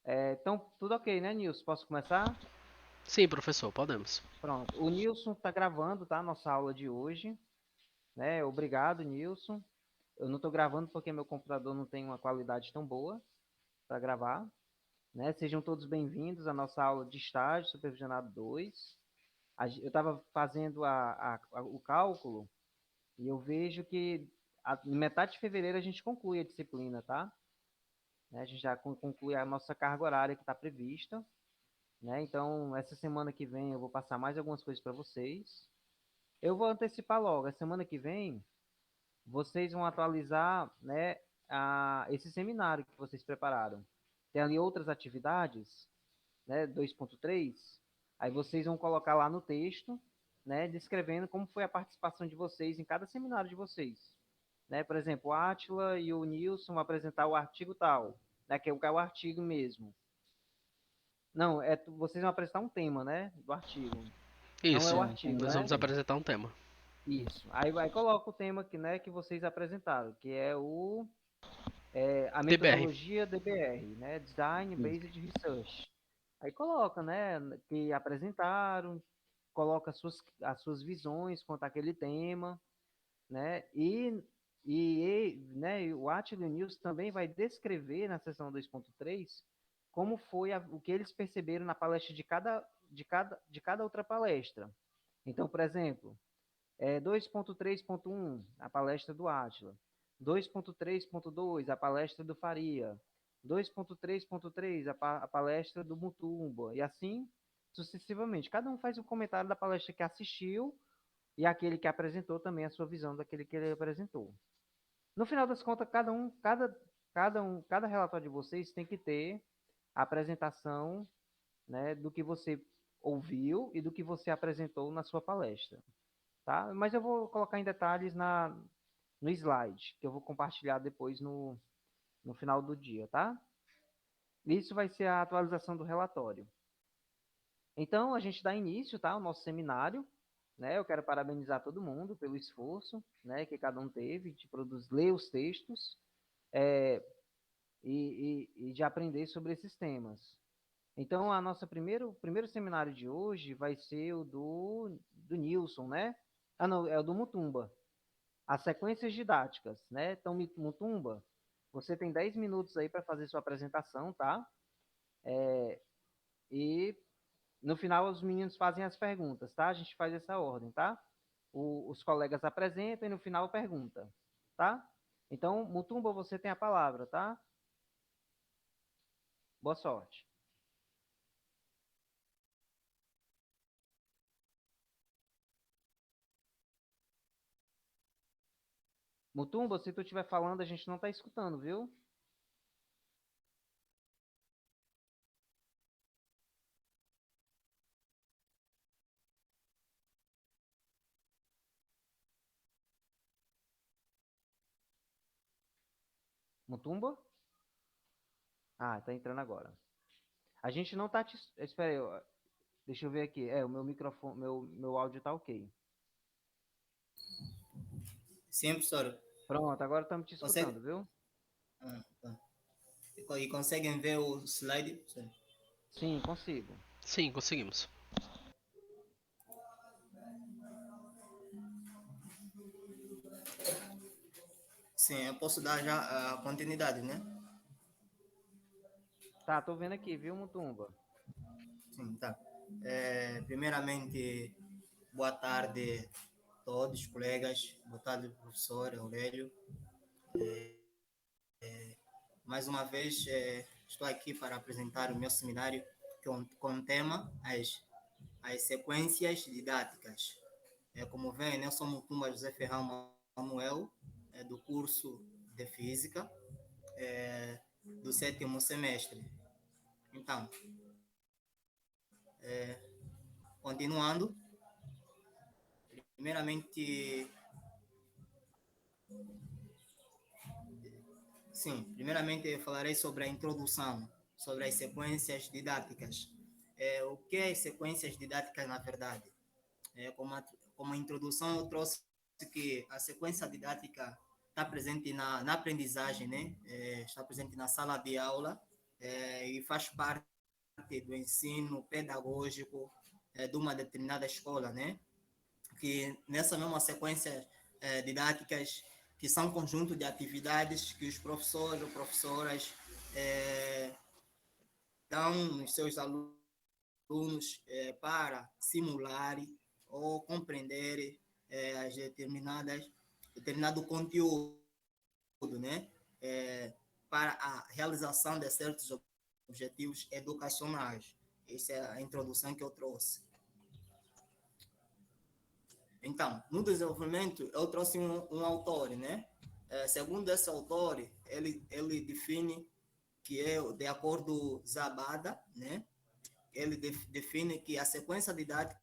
Então, tudo ok, né, Nilson? Posso começar? Sim, professor, podemos. Pronto. O Nilson está gravando, tá? Nossa aula de hoje, né? Obrigado, Nilson. Eu não estou gravando porque meu computador não tem uma qualidade tão boa para gravar, né? Sejam todos bem-vindos à nossa aula de estágio supervisionado 2. Eu estava fazendo o cálculo e eu vejo que em metade de fevereiro a gente conclui a disciplina, tá? Né? A gente já conclui a nossa carga horária que está prevista. Né? Então, essa semana que vem eu vou passar mais algumas coisas para vocês. Eu vou antecipar logo. A semana que vem vocês vão atualizar, né, esse seminário que vocês prepararam. Tem ali outras atividades, né, 2.3. Aí vocês vão colocar lá no texto, né, descrevendo como foi a participação de vocês em cada seminário de vocês. Né? Por exemplo, o Átila e o Nilson vão apresentar o artigo tal, né, que é o artigo mesmo. Não, vocês vão apresentar um tema, né, do artigo. Não é o Isso, artigo, nós né? vamos apresentar um tema. Isso. Aí coloca o tema que, né, que vocês apresentaram, que é a DBR. metodologia DBR, né? Design Based Research. Aí coloca, né, que apresentaram, coloca as suas visões quanto àquele tema, né? Né, o Attila News também vai descrever na seção 2.3 como foi o que eles perceberam na palestra de cada outra palestra. Então, por exemplo, 2.3.1, a palestra do Átila. 2.3.2, a palestra do Faria. 2.3.3, a palestra do Mutumba. E assim sucessivamente. Cada um faz um comentário da palestra que assistiu e aquele que apresentou também a sua visão daquele que ele apresentou. No final das contas, cada relatório de vocês tem que ter a apresentação, né, do que você ouviu e do que você apresentou na sua palestra, tá? Mas eu vou colocar em detalhes no slide, que eu vou compartilhar depois no final do dia, tá? Isso vai ser a atualização do relatório. Então, a gente dá início, tá, ao nosso seminário, né? Eu quero parabenizar todo mundo pelo esforço, né, que cada um teve de produzir, ler os textos, é, e de aprender sobre esses temas. Então, o primeiro seminário de hoje vai ser o do Nilson, né? Ah, não, é o do Mutumba. As sequências didáticas, né? Então, Mutumba, você tem 10 minutos aí para fazer sua apresentação, tá? E no final os meninos fazem as perguntas, tá? A gente faz essa ordem, tá? Os colegas apresentam e no final pergunta, tá? Então, Mutumba, você tem a palavra, tá? Boa sorte. Mutumba, se tu estiver falando, a gente não tá escutando, viu? Mutumba? Ah, tá entrando agora. A gente não tá te... Espera aí, deixa eu ver aqui. O meu microfone, meu áudio tá ok. Sim, professor. Pronto, agora estamos te escutando, Consegue? viu? Tá. E conseguem ver o slide? Professor? Sim, consigo. Sim, conseguimos. Sim, eu posso dar já a continuidade, né? Tá, tô vendo aqui, viu, Mutumba? Sim, tá. Primeiramente, boa tarde a todos, colegas. Boa tarde, professor Aurélio. Mais uma vez, estou aqui para apresentar o meu seminário com o tema as sequências didáticas. Como vem, né, eu sou Mutumba José Ferrão Manuel, do curso de Física, do sétimo semestre. Então, continuando, primeiramente, primeiramente eu falarei sobre a introdução, sobre as sequências didáticas. O que é sequências didáticas na verdade? Como introdução eu trouxe que a sequência didática está presente na aprendizagem, né? Está presente na sala de aula, e faz parte do ensino pedagógico de uma determinada escola, né? Que nessa mesma sequência didáticas, que são conjunto de atividades que os professores ou professoras dão nos seus alunos para simular ou compreender as determinado conteúdo, né? Para a realização de certos objetivos educacionais. Essa é a introdução que eu trouxe. Então, no desenvolvimento, eu trouxe um autor, né? Segundo esse autor, ele define que é, de acordo com Zabada, né? Ele define que a sequência didática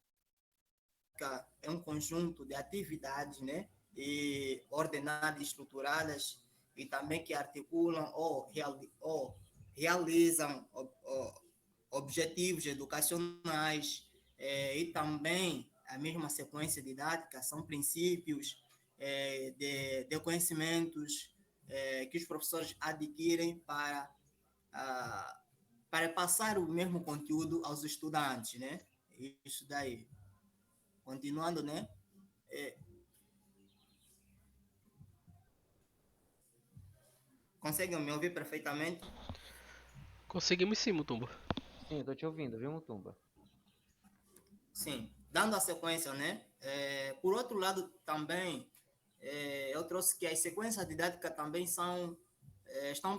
é um conjunto de atividades, né? E ordenadas, estruturadas, e também que articulam ou realizam objetivos educacionais, e também a mesma sequência didática são princípios de conhecimentos que os professores adquirem para passar o mesmo conteúdo aos estudantes, né? Isso daí. Continuando, né? Conseguem me ouvir perfeitamente? Conseguimos sim, Mutumba. Sim, eu tô te ouvindo, viu, Mutumba? Sim. Dando a sequência, né? Por outro lado, também, eu trouxe que as sequências didáticas também estão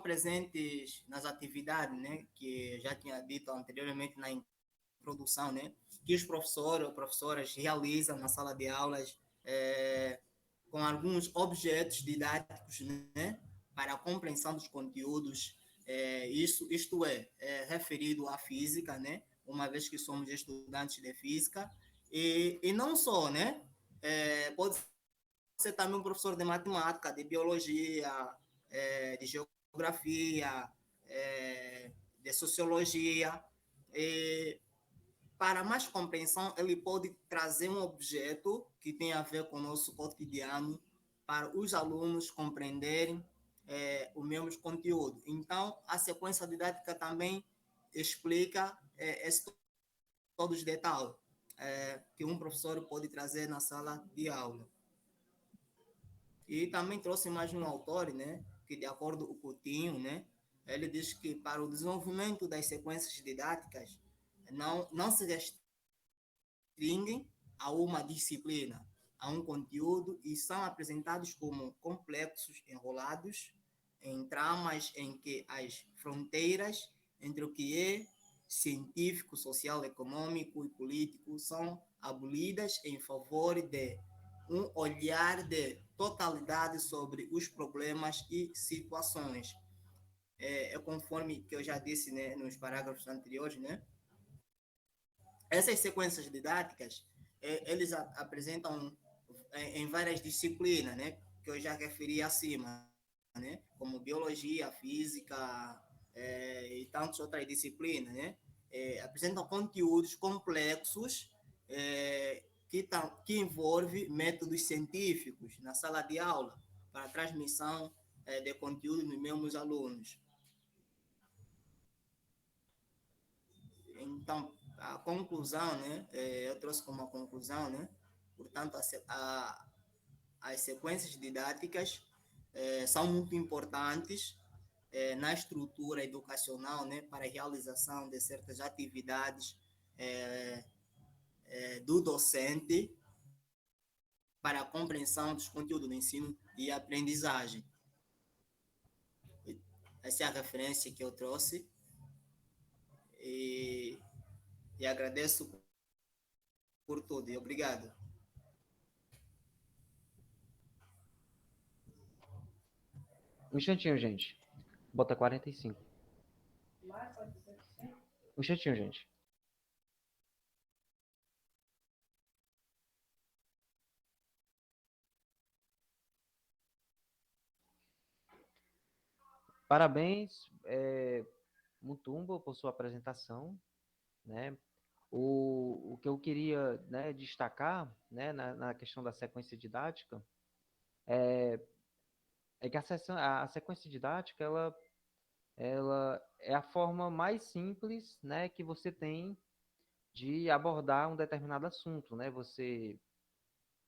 presentes nas atividades, né? Que já tinha dito anteriormente na introdução, né? Que os professores ou professoras realizam na sala de aulas com alguns objetos didáticos, né? Para a compreensão dos conteúdos. Isto é referido à física, né? Uma vez que somos estudantes de física. E não só, né? Pode ser também um professor de matemática, de biologia, de geografia, de sociologia. E, para mais compreensão, ele pode trazer um objeto que tem a ver com o nosso cotidiano para os alunos compreenderem o mesmo conteúdo. Então, a sequência didática também explica todos os detalhes que um professor pode trazer na sala de aula. E também trouxe mais um autor, né, que de acordo com o Coutinho, né, ele diz que para o desenvolvimento das sequências didáticas não se restringem a uma disciplina, a um conteúdo, e são apresentados como complexos enrolados em tramas em que as fronteiras entre o que é científico, social, econômico e político são abolidas em favor de um olhar de totalidade sobre os problemas e situações. Conforme que eu já disse, né, nos parágrafos anteriores, né? Essas sequências didáticas, eles apresentam em várias disciplinas, né? Que eu já referi acima, né? Como biologia, física e tantas outras disciplinas, né? Apresentam conteúdos complexos que envolve métodos científicos na sala de aula para a transmissão de conteúdo nos mesmos alunos. Então, a conclusão, né, eu trouxe como conclusão, né, portanto, as sequências didáticas são muito importantes na estrutura educacional, né, para a realização de certas atividades do docente para a compreensão dos conteúdos do ensino e aprendizagem. Essa é a referência que eu trouxe e agradeço por tudo e obrigado. Um instantinho, gente. Bota 45. Um instantinho, gente. Parabéns, Mutumba, por sua apresentação, né? O que eu queria, né, destacar, né, na questão da sequência didática é que a sequência didática ela é a forma mais simples, né, que você tem de abordar um determinado assunto, né? Você,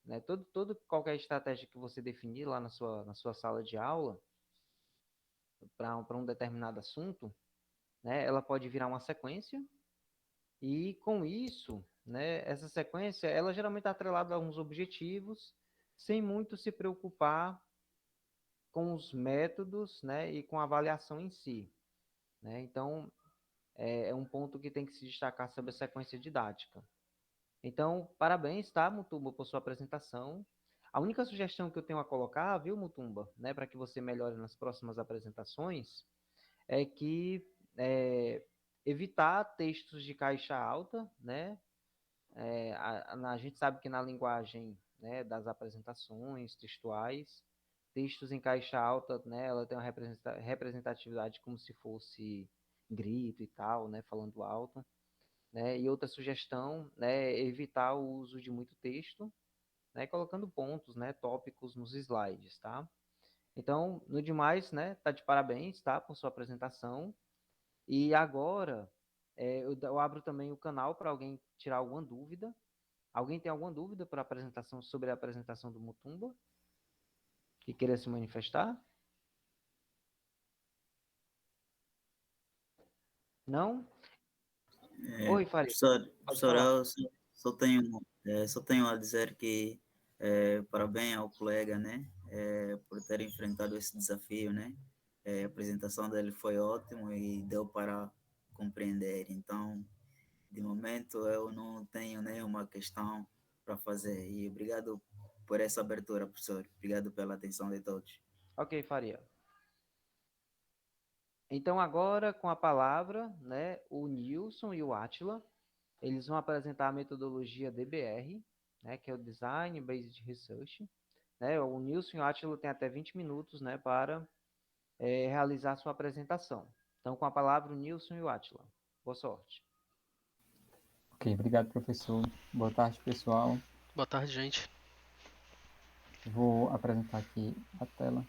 né, qualquer estratégia que você definir lá na sua sala de aula para um determinado assunto, né, ela pode virar uma sequência e com isso, né, essa sequência, ela geralmente está atrelada a alguns objetivos, sem muito se preocupar com os métodos, né, e com a avaliação em si, né? Então, é um ponto que tem que se destacar sobre a sequência didática. Então, parabéns, tá, Mutumba, por sua apresentação. A única sugestão que eu tenho a colocar, viu, Mutumba, né, para que você melhore nas próximas apresentações, é que evitar textos de caixa alta, né? A gente sabe que na linguagem, né, das apresentações textuais, textos em caixa alta, né, ela tem uma representatividade como se fosse grito e tal, né, falando alto, né? E outra sugestão, né, é evitar o uso de muito texto, né, colocando pontos, né, tópicos nos slides, tá? Então, no demais, né, tá de parabéns, tá, por sua apresentação. E agora, eu abro também o canal para alguém tirar alguma dúvida. Alguém tem alguma dúvida sobre a apresentação do Mutumba? Que queira se manifestar? Não? Oi, Faria. Pode Professor, falar. eu só tenho a dizer que parabéns ao colega, né, por ter enfrentado esse desafio, né. A apresentação dele foi ótima e deu para compreender. Então, de momento, eu não tenho nenhuma questão para fazer. E obrigado por essa abertura, professor. Obrigado pela atenção de todos. Ok, Faria. Então, agora, com a palavra, né, o Nilson e o Átila, eles vão apresentar a metodologia DBR, né, que é o Design Based Research. Né? O Nilson e o Átila têm até 20 minutos, né, para realizar sua apresentação. Então, com a palavra, o Nilson e o Átila. Boa sorte. Ok, obrigado, professor. Boa tarde, pessoal. Boa tarde, gente. Vou apresentar aqui a tela.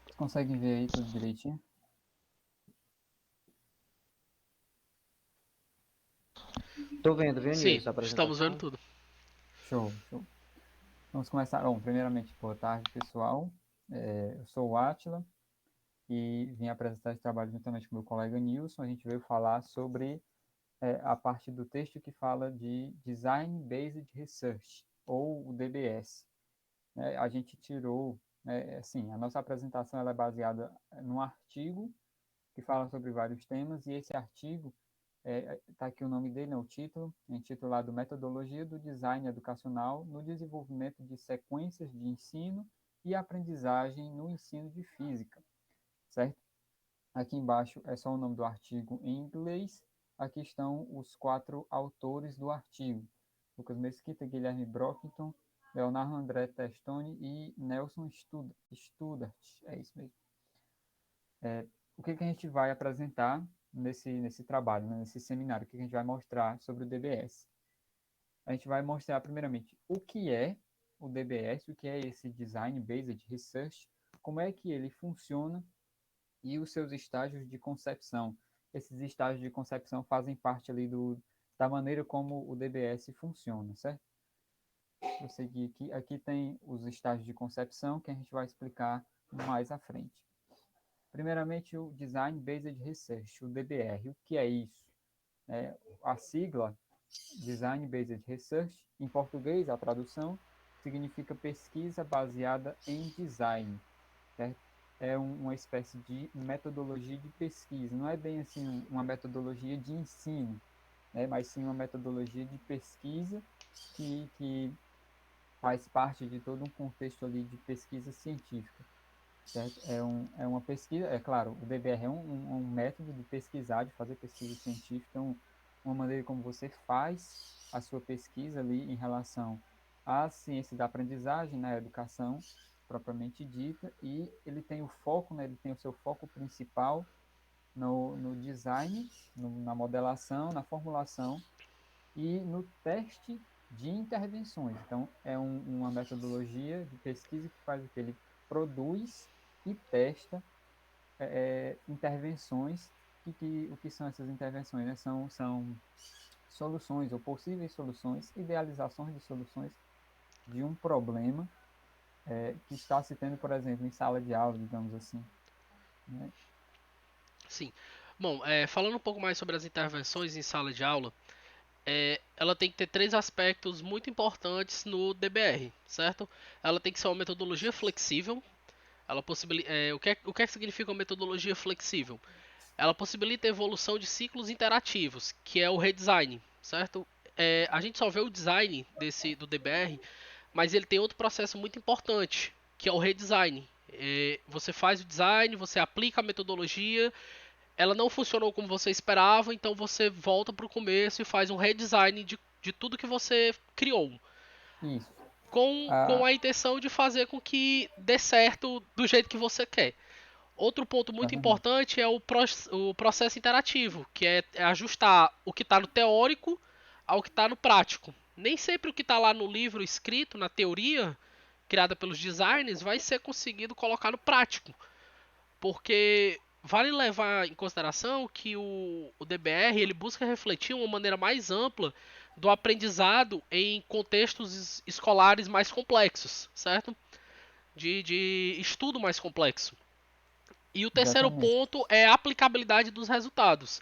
Vocês conseguem ver aí tudo direitinho? Tô vendo, viu, Sim, Nilson, a estamos vendo apresentação? tudo. Show, show. Vamos começar. Bom, primeiramente, boa tarde, pessoal. Eu sou o Átila e vim apresentar esse trabalho juntamente com meu colega Nilson. A gente veio falar sobre a parte do texto que fala de Design Based Research, ou o DBS. A gente tirou, assim, a nossa apresentação ela é baseada num artigo que fala sobre vários temas, e esse artigo, está aqui o nome dele, né, o título, é intitulado Metodologia do Design Educacional no Desenvolvimento de Sequências de Ensino e Aprendizagem no Ensino de Física, certo? Aqui embaixo é só o nome do artigo em inglês, aqui estão os 4 autores do artigo, Lucas Mesquita, Guilherme Brockington, Leonardo André Testoni e Nelson Studart, é isso mesmo. O que a gente vai apresentar nesse trabalho, né, nesse seminário, o que a gente vai mostrar sobre o DBS? A gente vai mostrar, primeiramente, o que é o DBS, o que é esse Design Based Research, como é que ele funciona e os seus estágios de concepção. Esses estágios de concepção fazem parte ali da maneira como o DBS funciona, certo? Vou seguir aqui. Aqui tem os estágios de concepção que a gente vai explicar mais à frente. Primeiramente, o Design Based Research, o DBR. O que é isso? A sigla Design Based Research, em português, a tradução, significa pesquisa baseada em design, certo? É uma espécie de metodologia de pesquisa. Não é bem assim uma metodologia de ensino, né? Mas sim uma metodologia de pesquisa que faz parte de todo um contexto ali de pesquisa científica. Certo? É uma pesquisa, é claro, o DBR é um método de pesquisar, de fazer pesquisa científica, então, uma maneira como você faz a sua pesquisa ali em relação à ciência da aprendizagem, na educação propriamente dita, e ele tem o foco, né, ele tem o seu foco principal no design, na modelação, na formulação e no teste de intervenções. Então, é uma metodologia de pesquisa que faz o que? Ele produz e testa intervenções. O que são essas intervenções? Né? São soluções ou possíveis soluções, idealizações de soluções de um problema que está se tendo, por exemplo, em sala de aula, digamos assim. Né? Sim. Bom, falando um pouco mais sobre as intervenções em sala de aula, ela tem que ter três aspectos muito importantes no DBR, certo? Ela tem que ser uma metodologia flexível. O que é que significa uma metodologia flexível? Ela possibilita a evolução de ciclos interativos, que é o redesign, certo? A gente só vê o design do DBR, mas ele tem outro processo muito importante, que é o redesign. Você faz o design, você aplica a metodologia, ela não funcionou como você esperava, então você volta para o começo e faz um redesign de tudo que você criou, Isso. com a intenção de fazer com que dê certo do jeito que você quer. Outro ponto muito Exatamente. importante é o processo interativo, que é ajustar o que está no teórico ao que está no prático. Nem sempre o que está lá no livro escrito, na teoria, criada pelos designers, vai ser conseguido colocar no prático. Porque vale levar em consideração que o DBR ele busca refletir uma maneira mais ampla do aprendizado em contextos escolares mais complexos, certo? De estudo mais complexo. E o terceiro Exatamente. ponto é a aplicabilidade dos resultados.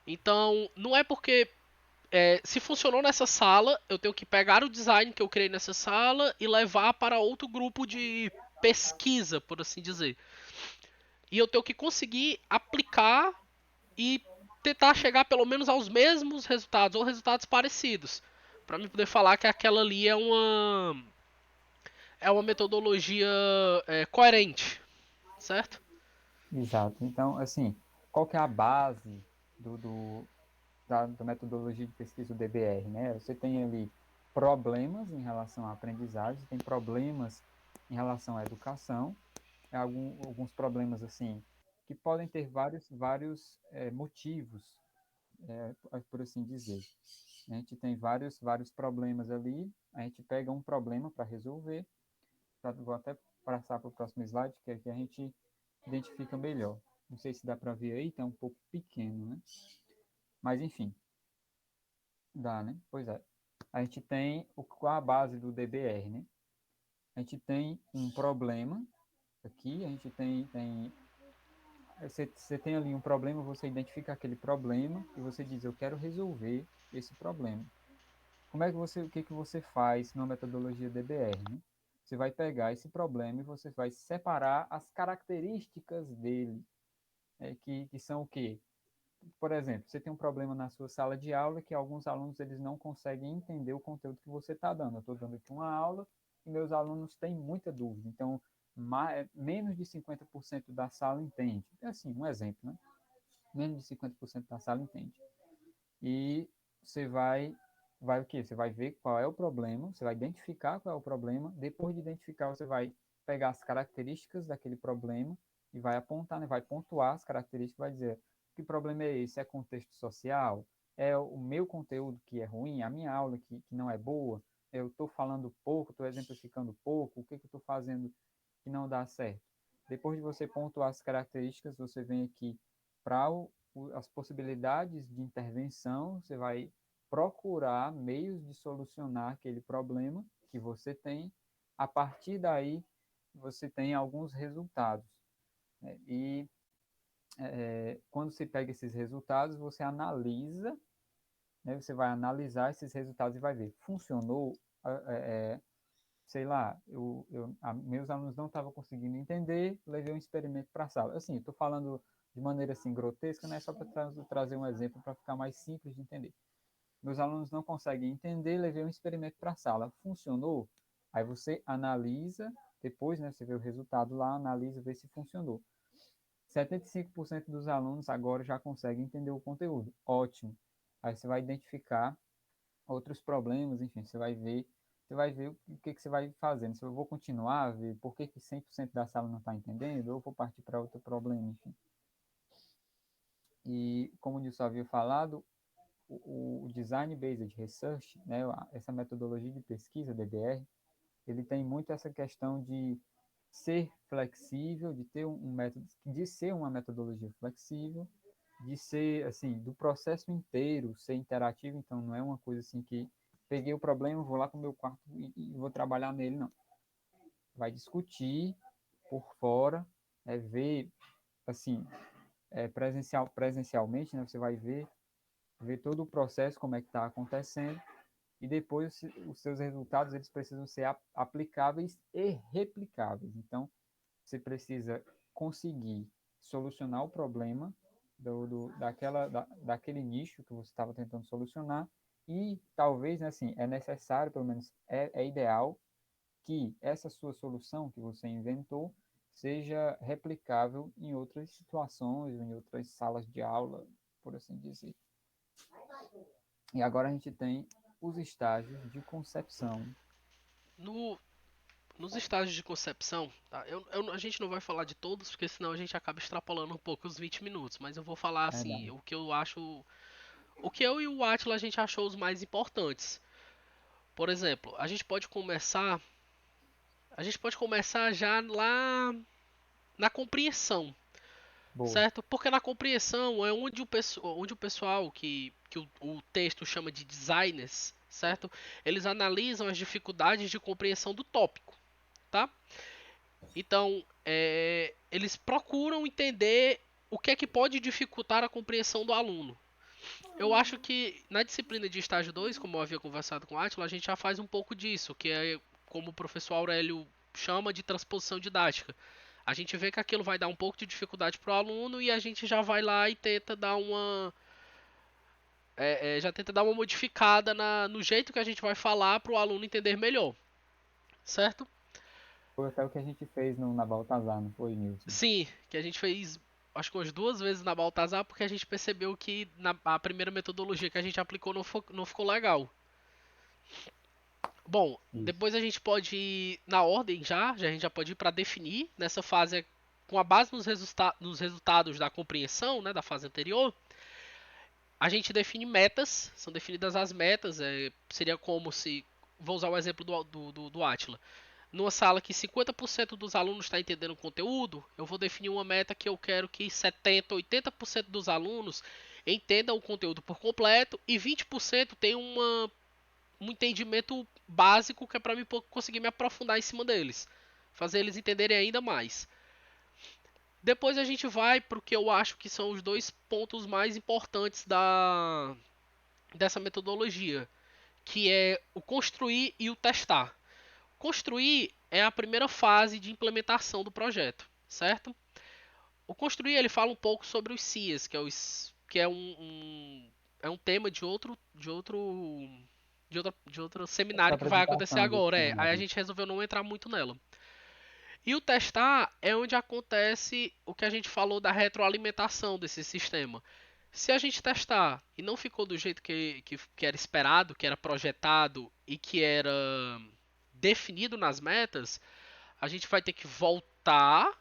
Então, não é porque se funcionou nessa sala, eu tenho que pegar o design que eu criei nessa sala e levar para outro grupo de pesquisa, por assim dizer. E eu tenho que conseguir aplicar e tentar chegar pelo menos aos mesmos resultados ou resultados parecidos, para mim poder falar que aquela ali é uma metodologia coerente, certo? Exato. Então, assim, qual que é a base da metodologia de pesquisa do DBR, né? Você tem ali problemas em relação à aprendizagem, tem problemas em relação à educação, alguns problemas, assim, que podem ter vários motivos, por assim dizer. A gente tem vários problemas ali, a gente pega um problema para resolver, vou até passar para o próximo slide, que é que a gente identifica melhor. Não sei se dá para ver aí, está um pouco pequeno, né? Mas, enfim, dá, né? Pois é. A gente tem qual a base do DBR, né? A gente tem um problema aqui, a gente tem você tem ali um problema, você identifica aquele problema e você diz, eu quero resolver esse problema. O que você faz numa metodologia DBR, né? Você vai pegar esse problema e você vai separar as características dele, que são o quê? Por exemplo, você tem um problema na sua sala de aula que alguns alunos eles não conseguem entender o conteúdo que você está dando. Eu estou dando aqui uma aula e meus alunos têm muita dúvida. Então, menos de 50% da sala entende. É assim, um exemplo, né? Menos de 50% da sala entende. E você vai o quê? Você vai ver qual é o problema, você vai identificar qual é o problema. Depois de identificar, você vai pegar as características daquele problema e vai apontar, né? Vai pontuar as características, vai dizer que problema é esse? É contexto social? É o meu conteúdo que é ruim? A minha aula que não é boa? Eu estou falando pouco, estou exemplificando pouco? O que eu estou fazendo que não dá certo? Depois de você pontuar as características, você vem aqui para as possibilidades de intervenção, você vai procurar meios de solucionar aquele problema que você tem. A partir daí, você tem alguns resultados. Né? E quando você pega esses resultados, você analisa, né? Você vai analisar esses resultados e vai ver, funcionou? Sei lá, meus alunos não estavam conseguindo entender, levei um experimento para a sala. Assim, estou falando de maneira assim grotesca, né? Só para trazer um exemplo para ficar mais simples de entender. Meus alunos não conseguem entender, levei um experimento para a sala. Funcionou? Aí você analisa, depois, né, você vê o resultado lá, analisa, vê se funcionou. 75% dos alunos agora já conseguem entender o conteúdo. Ótimo. Aí você vai identificar outros problemas, enfim, você vai ver o que você vai fazendo. Se eu vou continuar a ver por que 100% da sala não está entendendo, ou vou partir para outro problema, enfim. E, como o Nilson havia falado, o Design Based Research, né, essa metodologia de pesquisa, DBR, ele tem muito essa questão de ser flexível, de ter um método, de ser uma metodologia flexível, de ser, assim, do processo inteiro, ser interativo. Então não é uma coisa assim que peguei o problema, vou lá para o meu quarto e vou trabalhar nele, não. Vai discutir por fora, ver, assim, presencialmente, né, você vai ver todo o processo, como é que está acontecendo, e depois os seus resultados eles precisam ser aplicáveis e replicáveis. Então, você precisa conseguir solucionar o problema daquele nicho que você estava tentando solucionar, e talvez, né, assim, é necessário, pelo menos é ideal, que essa sua solução que você inventou seja replicável em outras situações, em outras salas de aula, por assim dizer. E agora a gente tem os estágios de concepção. Nos estágios de concepção, tá? A gente não vai falar de todos, porque senão a gente acaba extrapolando um pouco os 20 minutos, mas eu vou falar assim, Verdade. o que eu acho, o que eu e o Atila a gente achou os mais importantes. Por exemplo, a gente pode começar já lá na compreensão, Boa. certo? Porque na compreensão é onde o pessoal que o texto chama de designers, certo? Eles analisam as dificuldades de compreensão do tópico, tá? Então, eles procuram entender o que é que pode dificultar a compreensão do aluno. Eu acho que na disciplina de estágio 2, como eu havia conversado com o Atila, a gente já faz um pouco disso, que é como o professor Aurélio chama de transposição didática. A gente vê que aquilo vai dar um pouco de dificuldade para o aluno e a gente já vai lá e tenta dar uma modificada no jeito que a gente vai falar para o aluno entender melhor, certo? Foi até o que a gente fez na Baltazar, não foi, Nilson? Sim, que a gente fez acho que umas 2 vezes na Baltazar porque a gente percebeu que a primeira metodologia que a gente aplicou não ficou legal. Bom, Isso. depois a gente pode ir na ordem a gente já pode ir para definir nessa fase com a base nos resultados da compreensão, né, da fase anterior. A gente define metas, são definidas as metas, seria como se, vou usar o exemplo do Atila. Numa sala que 50% dos alunos está entendendo o conteúdo, eu vou definir uma meta que eu quero que 70, 80% dos alunos entendam o conteúdo por completo e 20% tenham um entendimento básico que é para mim conseguir me aprofundar em cima deles, fazer eles entenderem ainda mais. Depois a gente vai para o que eu acho que são os dois pontos mais importantes dessa metodologia, que é o construir e o testar. Construir é a primeira fase de implementação do projeto, certo? O construir ele fala um pouco sobre os CIAs, que é um tema de outro Da seminário que vai acontecer apresentação desse agora. Aí a seminário. gente resolveu não entrar muito nela. E o testar é onde acontece o que a gente falou da retroalimentação desse sistema. Se a gente testar e não ficou do jeito que era esperado, que era projetado e que era definido nas metas, a gente vai ter que voltar,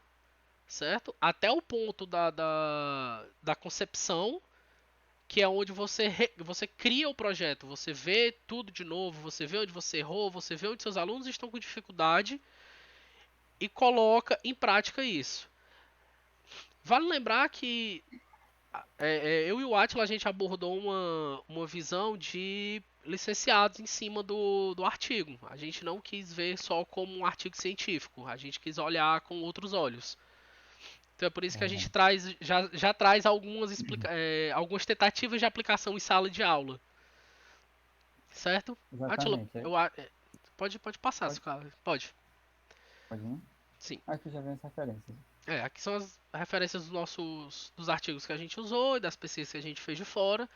certo? Até o ponto da concepção, que é onde você cria o projeto, você vê tudo de novo, você vê onde você errou, você vê onde seus alunos estão com dificuldade e coloca em prática isso. Vale lembrar que eu e o Atila a gente abordou uma visão de licenciados em cima do artigo. A gente não quis ver só como um artigo científico, a gente quis olhar com outros olhos. Então é por isso que a gente Verdade. já traz algumas tentativas de aplicação em sala de aula. Certo? Atila, Exatamente. pode passar, Pode, cara. Pode. pode ir? Sim. Aqui já vem as referências. Aqui são as referências dos artigos que a gente usou e das pesquisas que a gente fez de fora.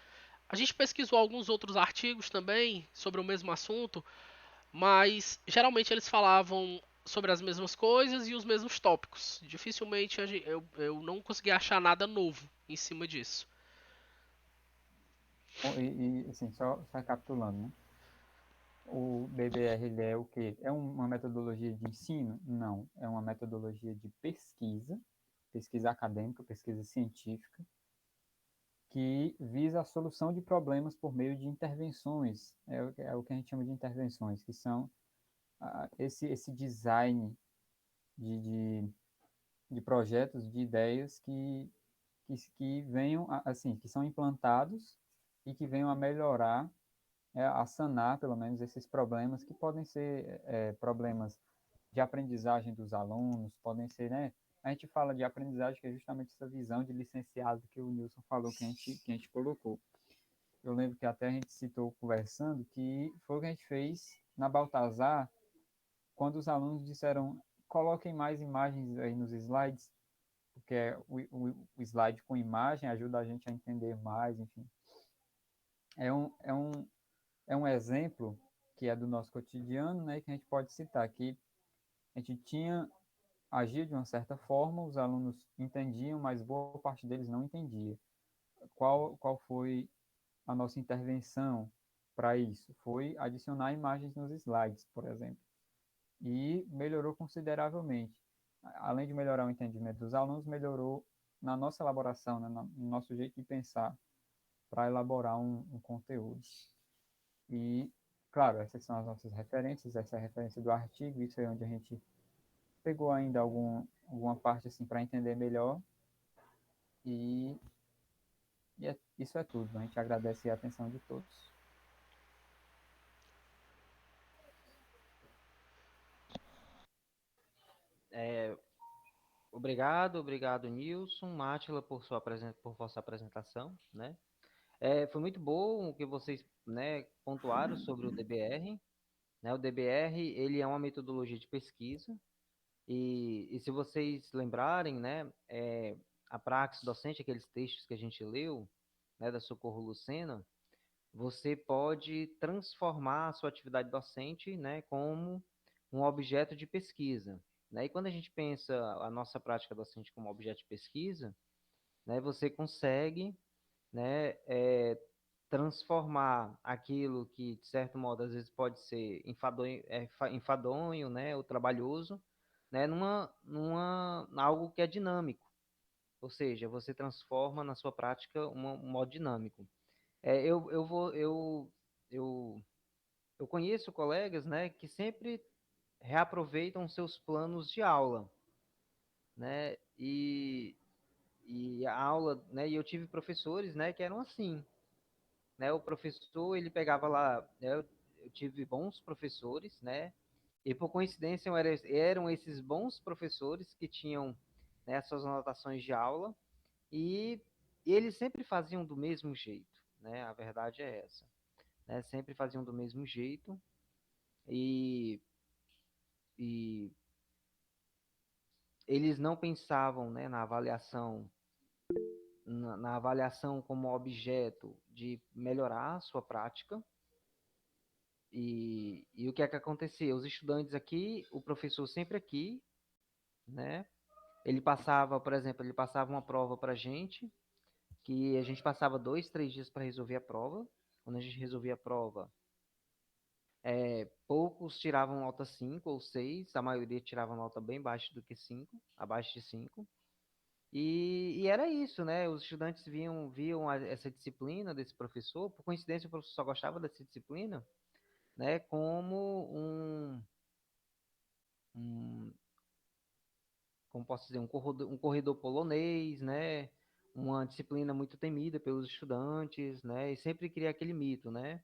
A gente pesquisou alguns outros artigos também sobre o mesmo assunto, mas geralmente eles falavam sobre as mesmas coisas e os mesmos tópicos. Dificilmente eu não consegui achar nada novo em cima disso. Bom, assim, só recapitulando, né? O DBR ele é o quê? É uma metodologia de ensino? Não. É uma metodologia de pesquisa, pesquisa acadêmica, pesquisa científica, que visa a solução de problemas por meio de intervenções, é o que a gente chama de intervenções, que são esse design de projetos, de ideias que venham, assim, que são implantados e que venham a melhorar, a sanar, pelo menos, esses problemas, que podem ser problemas de aprendizagem dos alunos, podem ser, né? A gente fala de aprendizagem, que é justamente essa visão de licenciado que o Nilson falou, que a gente colocou. Eu lembro que até a gente citou conversando que foi o que a gente fez na Baltazar, quando os alunos disseram, coloquem mais imagens aí nos slides, porque o slide com imagem ajuda a gente a entender mais, enfim. É um, é um, é um exemplo que é do nosso cotidiano, né, que a gente pode citar, que a gente agia de uma certa forma, os alunos entendiam, mas boa parte deles não entendia. Qual foi a nossa intervenção para isso? Foi adicionar imagens nos slides, por exemplo, e melhorou consideravelmente. Além de melhorar o entendimento dos alunos, melhorou na nossa elaboração, né, no nosso jeito de pensar para elaborar um conteúdo. E, claro, essas são as nossas referências, essa é a referência do artigo, isso é onde a gente pegou ainda alguma parte assim para entender melhor. E, isso é tudo. A gente agradece a atenção de todos. Obrigado, Nilson, Mátila, por vossa apresentação, né? Foi muito bom o que vocês, né, pontuaram sobre o DBR, né? O DBR, ele é uma metodologia de pesquisa e se vocês lembrarem, né, a praxis docente, aqueles textos que a gente leu, né, da Socorro Lucena, você pode transformar a sua atividade docente, né, como um objeto de pesquisa, né? E quando a gente pensa a nossa prática docente como objeto de pesquisa, né, você consegue, né, transformar aquilo que, de certo modo, às vezes pode ser enfadonho, né, ou trabalhoso, né, numa algo que é dinâmico. Ou seja, você transforma na sua prática um modo dinâmico. É, eu, eu vou, eu, eu conheço colegas, né, que sempre reaproveitam seus planos de aula, né, e a aula, né, e eu tive professores, né, que eram assim, né, o professor, ele pegava lá, né, eu tive bons professores, né, e por coincidência eram esses bons professores que tinham, né, as suas anotações de aula, e eles sempre faziam do mesmo jeito, né, a verdade é essa, né, sempre faziam do mesmo jeito, e, e eles não pensavam, né, na avaliação como objeto de melhorar a sua prática. E o que é que acontecia? Os estudantes aqui, o professor sempre aqui, né? Ele passava, por exemplo, ele passava uma prova para a gente, que a gente passava 2, 3 dias para resolver a prova. Quando a gente resolvia a prova, poucos tiravam nota 5 ou 6, a maioria tirava nota bem baixa do que 5, abaixo de 5. E era isso, né? Os estudantes viam essa disciplina desse professor, por coincidência o professor só gostava dessa disciplina, né? Como um como posso dizer, um corredor polonês, né? Uma disciplina muito temida pelos estudantes, né? E sempre cria aquele mito, né?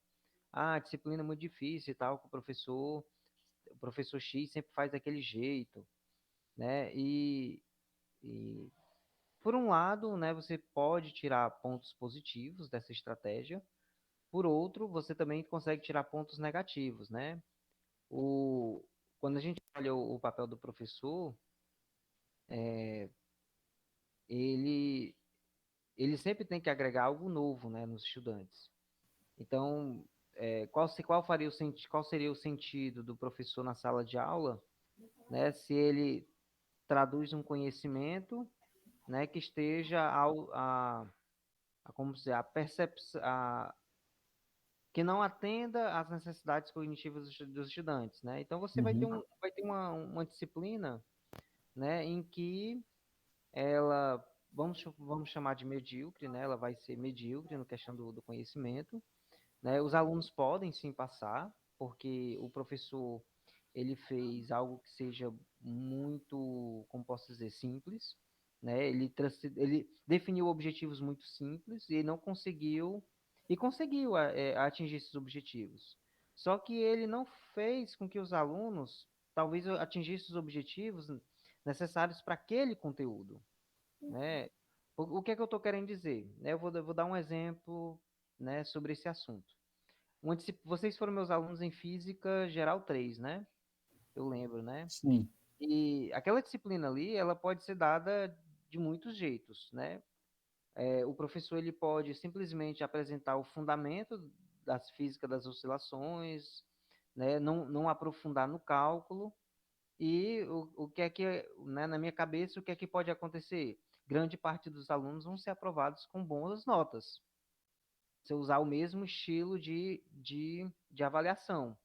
Ah, a disciplina é muito difícil e tal, que o professor X sempre faz daquele jeito, né? E por um lado, né, você pode tirar pontos positivos dessa estratégia, por outro, você também consegue tirar pontos negativos, né? O, quando a gente olha o papel do professor, ele, ele sempre tem que agregar algo novo, né, nos estudantes. Então, qual seria o sentido do professor na sala de aula, né, se ele traduz um conhecimento, né, que esteja como dizer, a percepção, que não atenda às necessidades cognitivas dos estudantes, né? Então você Uhum. vai ter uma disciplina, né, em que ela vamos chamar de medíocre, né? Ela vai ser medíocre no questão do conhecimento, né? Os alunos podem sim passar, porque o professor ele fez algo que seja muito, como posso dizer, simples, né? Ele definiu objetivos muito simples e não conseguiu atingir esses objetivos. Só que ele não fez com que os alunos talvez atingissem os objetivos necessários para aquele conteúdo, né? O que é que eu estou querendo dizer? Né? Eu vou dar um exemplo, né, sobre esse assunto. Vocês foram meus alunos em Física Geral 3, né? Eu lembro, né? Sim. E aquela disciplina ali, ela pode ser dada de muitos jeitos, né? O professor ele pode simplesmente apresentar o fundamento das física das oscilações, né? Não aprofundar no cálculo. E o que é que, né, na minha cabeça, o que é que pode acontecer? Grande parte dos alunos vão ser aprovados com boas notas. Se eu usar o mesmo estilo de avaliação,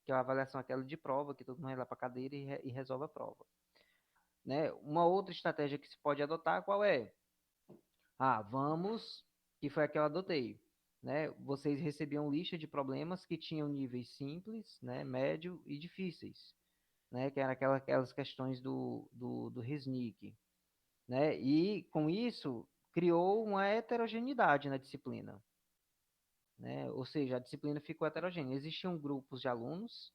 que é a avaliação aquela de prova, que todo mundo vai lá para a cadeira e resolve a prova. Né? Uma outra estratégia que se pode adotar, qual é? Que foi a que eu adotei. Né? Vocês recebiam lista de problemas que tinham níveis simples, né, médio e difíceis, né? Que eram aquelas questões do Resnick. Né? E com isso criou uma heterogeneidade na disciplina. Né? Ou seja, a disciplina ficou heterogênea. Existiam grupos de alunos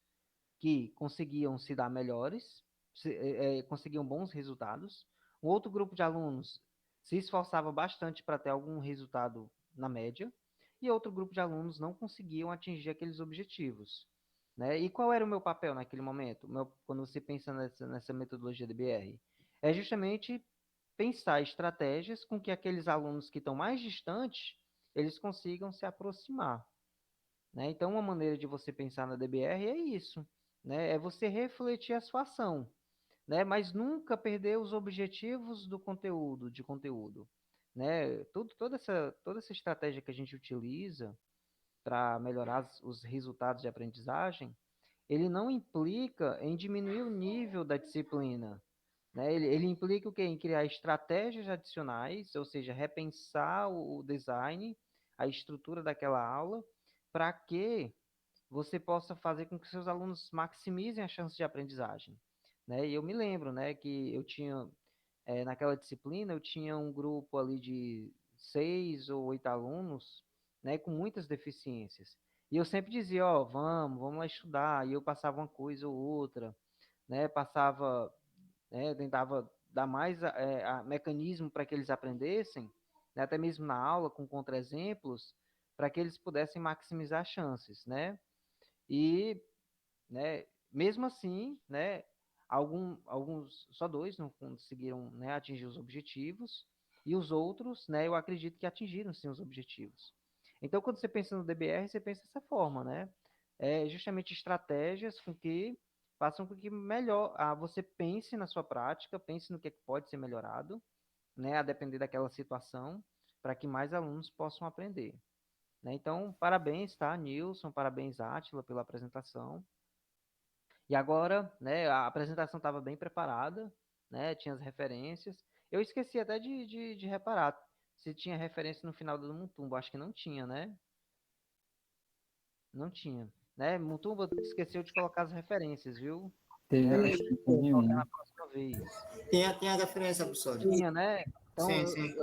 que conseguiam se dar melhores, conseguiam bons resultados. Um outro grupo de alunos se esforçava bastante para ter algum resultado na média, e outro grupo de alunos não conseguiam atingir aqueles objetivos. Né? E qual era o meu papel naquele momento, quando você pensa nessa metodologia DBR? É justamente pensar estratégias com que aqueles alunos que estão mais distantes, eles consigam se aproximar. Né? Então, uma maneira de você pensar na DBR é isso, né? É você refletir a sua ação, né? Mas nunca perder os objetivos do conteúdo, de conteúdo, né? Toda essa estratégia que a gente utiliza para melhorar os resultados de aprendizagem, ele não implica em diminuir o nível da disciplina, né? Ele implica o quê? Em criar estratégias adicionais, ou seja, repensar o design, a estrutura daquela aula, para que você possa fazer com que seus alunos maximizem a chance de aprendizagem. Né? E eu me lembro, né, que eu tinha, naquela disciplina, eu tinha um grupo ali de 6 ou 8 alunos, né, com muitas deficiências. E eu sempre dizia, ó, vamos lá estudar. E eu passava uma coisa ou outra, né, tentava dar mais mecanismo para que eles aprendessem, né, até mesmo na aula, com contra-exemplos, para que eles pudessem maximizar as chances, né? E, né, mesmo assim, né, só 2 não conseguiram, né, atingir os objetivos, e os outros, né, eu acredito que atingiram sim os objetivos. Então, quando você pensa no DBR, você pensa dessa forma, né? É justamente estratégias com que façam com que você pense na sua prática, pense no que pode ser melhorado, né, a depender daquela situação, para que mais alunos possam aprender. Né? Então, parabéns, tá, Nilson? Parabéns, Átila, pela apresentação. E agora, né, a apresentação estava bem preparada, né, tinha as referências. Eu esqueci até de reparar se tinha referência no final do Mutumba. Acho que não tinha, né? Não tinha. Né? Mutumba esqueceu de colocar as referências, viu? Né? Teve, Lembra acho que de teve colocar na um. próxima vez. Tem a referência, professor. Tinha, né? Então, Sim, sim.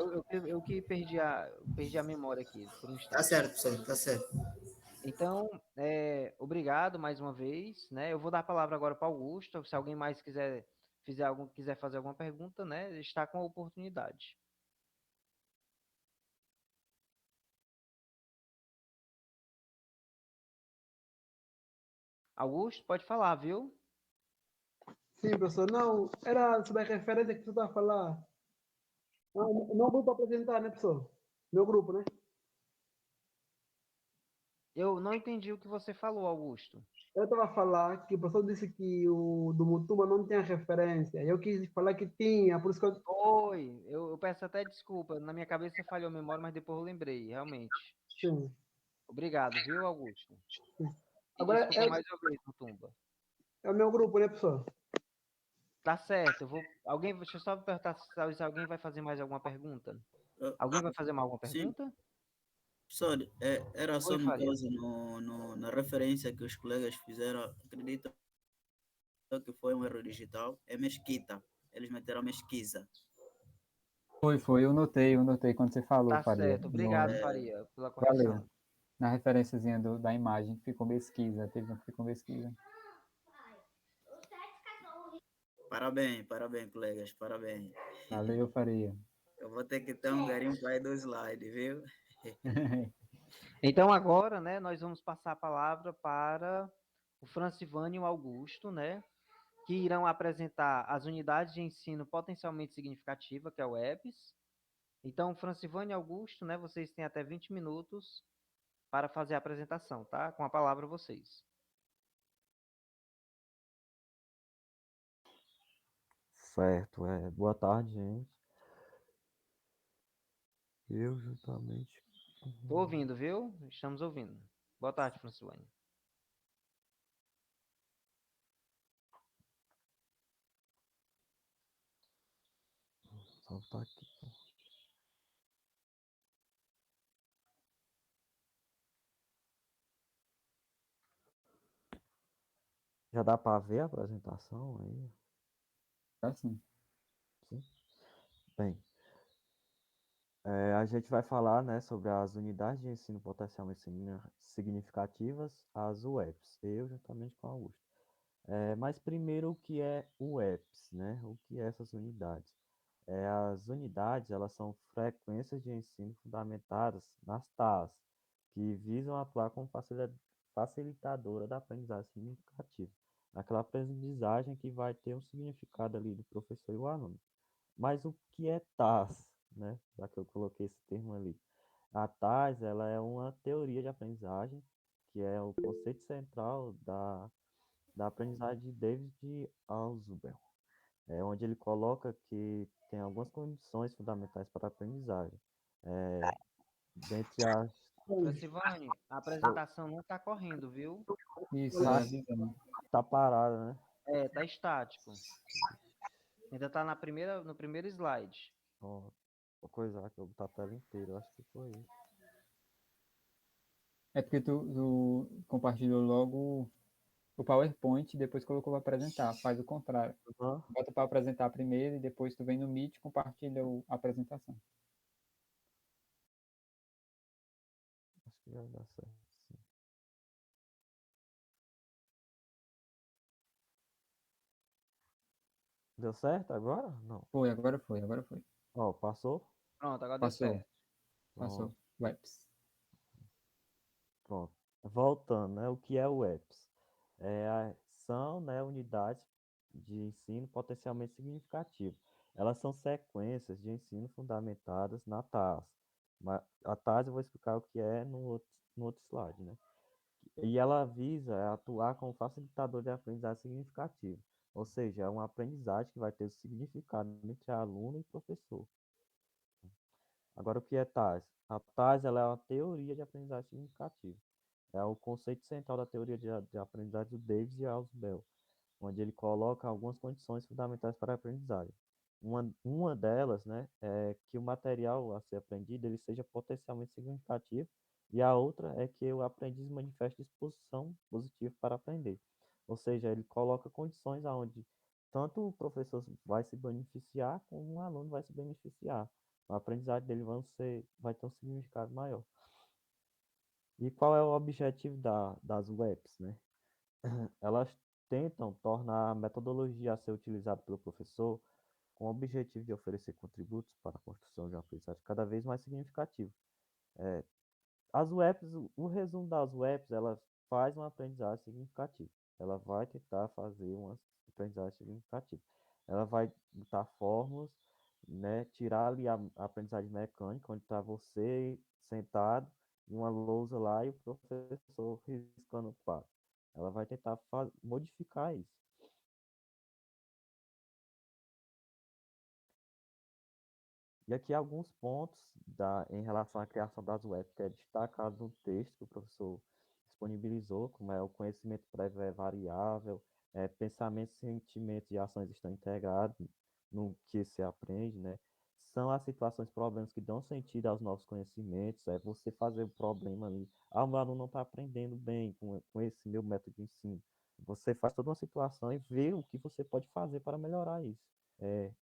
eu que perdi a memória aqui por um Tá instante. certo, professor, tá certo. Então, obrigado mais uma vez, né? Eu vou dar a palavra agora para o Augusto. Se alguém mais quiser fazer alguma pergunta, né? Está com a oportunidade. Augusto, pode falar, viu? Sim, professor. Não, era sobre a referência que você estava a falar. Não, não vou para apresentar, né, professor? Meu grupo, né? Eu não entendi o que você falou, Augusto. Eu estava a falar que o professor disse que o do Mutuba não tinha referência. Eu quis falar que tinha, por isso que eu... Oi, eu peço até desculpa. Na minha cabeça falhou a memória, mas depois eu lembrei, realmente. Sim, Obrigado, viu, Augusto? sim. E Agora desculpa mais uma vez, Mutumba. é o meu grupo, né, professor? Tá certo, eu vou. Deixa eu só perguntar se alguém vai fazer mais alguma pergunta. Ah, Alguém vai fazer mais alguma sim, pergunta? professor, era só Oi, no Faria. caso, na referência que os colegas fizeram, acredito que foi um erro digital, é mesquita. Eles meteram mesquisa. Foi, eu notei quando você falou, Tá Faria. certo, obrigado, No, Faria, pela valeu. correção. Na referenciazinha da imagem, ficou mesquisa, teve um que ficou mesquisa. Parabéns, parabéns, colegas, parabéns. Valeu, Faria. Eu vou ter que dar um garimpo aí do slide, viu? Então agora, né, nós vamos passar a palavra para o Francivânio e o Augusto, né, que irão apresentar as unidades de ensino potencialmente significativa, que é o EPS. Então, Francivânio e Augusto, né, vocês têm até 20 minutos para fazer a apresentação, tá? Com a palavra vocês. Certo, boa tarde, gente. Eu justamente. Tô ouvindo, viu? Estamos ouvindo. Boa tarde, Francivânio. Só tá aqui. Já dá para ver a apresentação aí? Assim. Sim? Bem, a gente vai falar, né, sobre as unidades de ensino potencialmente significativas, as UEPs, eu juntamente com a Augusto. Mas primeiro, o que é UEPs, né? O que é essas unidades? As unidades, elas são frequências de ensino fundamentadas nas TAs, que visam atuar como facilitadora da aprendizagem significativa, aquela aprendizagem que vai ter um significado ali do professor e o aluno. Mas o que é TAS, né? Já que eu coloquei esse termo ali. A TAS, ela é uma teoria de aprendizagem, que é o conceito central da aprendizagem de David Ausubel, onde ele coloca que tem algumas condições fundamentais para a aprendizagem. Dentre as. Francivânio, a apresentação não está correndo, viu? Isso, Tá, avisando. tá parada, né? Tá estático. Ainda tá no primeiro slide. Ó, vou coisar que eu botar a tela inteira, eu acho que foi isso. É porque tu compartilhou logo o PowerPoint e depois colocou para apresentar. Faz o contrário. Uhum. Bota para apresentar primeiro e depois tu vem no Meet e compartilha a apresentação. Acho que vai dar certo. Sim. Deu certo agora? Não. Foi, agora foi, agora foi. Ó, passou? Pronto, agora deu Passou, certo. Pronto, passou. Webs. pronto. Voltando, né? O que é o EPS? São, né, unidades de ensino potencialmente significativas. Elas são sequências de ensino fundamentadas na TAS. A TAS eu vou explicar o que é no outro slide, né? E ela visa atuar como facilitador de aprendizagem significativa. Ou seja, é uma aprendizagem que vai ter o significado entre aluno e professor. Agora, o que é TAS? A TAS ela é uma teoria de aprendizagem significativa. É o conceito central da teoria de aprendizagem do Davis e Ausubel, onde ele coloca algumas condições fundamentais para a aprendizagem. Uma delas, né, é que o material a ser aprendido ele seja potencialmente significativo, e a outra é que o aprendiz manifeste disposição positiva para aprender. Ou seja, ele coloca condições onde tanto o professor vai se beneficiar, como o aluno vai se beneficiar. A aprendizagem dele vai ter um significado maior. E qual é o objetivo das webs, né? Elas tentam tornar a metodologia a ser utilizada pelo professor com o objetivo de oferecer contributos para a construção de uma aprendizagem cada vez mais significativa. As webs, o resumo das webs, ela faz uma aprendizagem significativa. Ela vai tentar fazer uma aprendizagem significativa. Ela vai botar fórmulas, né, tirar ali a aprendizagem mecânica, onde está você sentado em uma lousa lá e o professor riscando o quadro. Ela vai tentar modificar isso. E aqui alguns pontos em relação à criação das webs, que é destacado no texto que o professor disponibilizou, como é o conhecimento prévio é variável, pensamentos, sentimentos e ações estão integrados no que se aprende, né? São as situações, problemas que dão sentido aos novos conhecimentos, é você fazer o problema ali. Ah, o meu aluno não está aprendendo bem com esse meu método de ensino. Você faz toda uma situação e vê o que você pode fazer para melhorar isso.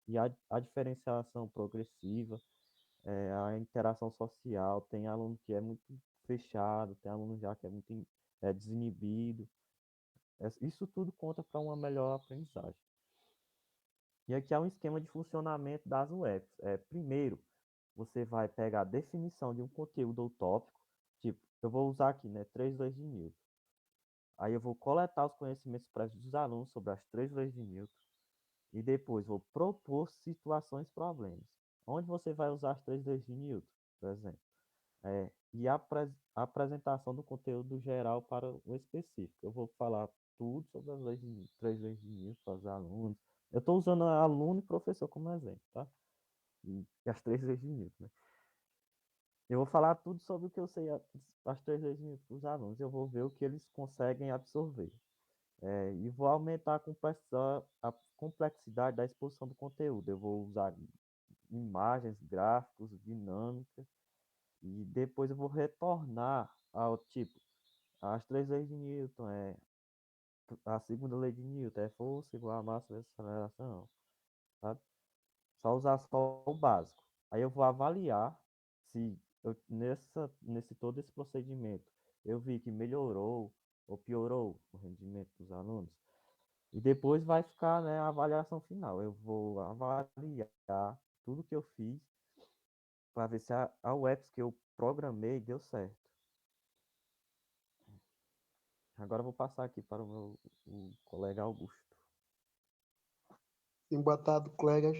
E a diferenciação progressiva, a interação social, tem aluno que é muito fechado, tem aluno já que é muito desinibido. Isso tudo conta para uma melhor aprendizagem. E aqui é um esquema de funcionamento das webs. Primeiro, você vai pegar a definição de um conteúdo ou tópico, tipo, eu vou usar aqui, né, três leis de Newton. Aí eu vou coletar os conhecimentos prévios dos alunos sobre as três leis de Newton e depois vou propor situações, problemas. Onde você vai usar as três leis de Newton, por exemplo. E a apresentação do conteúdo geral para o específico. Eu vou falar tudo sobre as três leis de Newton para os alunos. Eu estou usando aluno e professor como exemplo, tá? E as três leis de Newton, né? Eu vou falar tudo sobre o que eu sei, as três leis de Newton para os alunos. Eu vou ver o que eles conseguem absorver. E vou aumentar a complexidade da exposição do conteúdo. Eu vou usar imagens, gráficos, dinâmicas. E depois eu vou retornar ao tipo, as três leis de Newton, a segunda lei de Newton, é força igual a massa vezes aceleração, sabe? Só usar só o básico. Aí eu vou avaliar se nesse todo esse procedimento eu vi que melhorou ou piorou o rendimento dos alunos. E depois vai ficar, né, a avaliação final. Eu vou avaliar tudo que eu fiz para ver se a UEPS que eu programei deu certo. Agora eu vou passar aqui para o colega Augusto. Sim, boa tarde, colegas.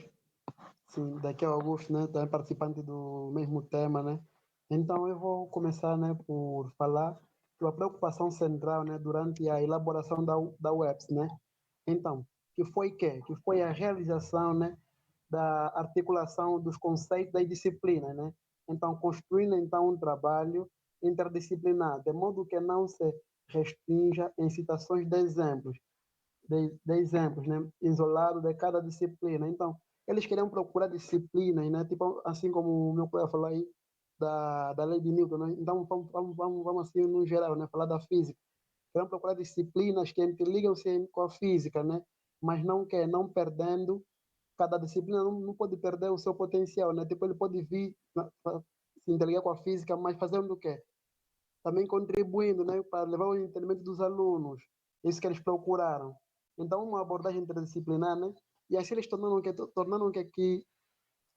Sim, daqui é o Augusto, né? Também participante do mesmo tema, né? Então eu vou começar, né, por falar sobre a preocupação central, né, durante a elaboração da UEPS, né? Então, que foi a realização, né, da articulação dos conceitos das disciplinas, né? Então, construindo então um trabalho interdisciplinar, de modo que não se restrinja em citações de exemplos, né, isolados de cada disciplina. Então, eles queriam procurar disciplinas, né, tipo assim como o meu colega falou aí da lei de Newton, né? Então, vamos assim no geral, né, falar da física. Queriam procurar disciplinas que interligam-se com a física, né, mas não perdendo, cada disciplina não pode perder o seu potencial, né? Tipo, ele pode vir se interligar com a física, mas fazendo o quê? Também contribuindo, né, para levar o entendimento dos alunos, isso que eles procuraram. Então, uma abordagem interdisciplinar, né, e assim eles tornaram que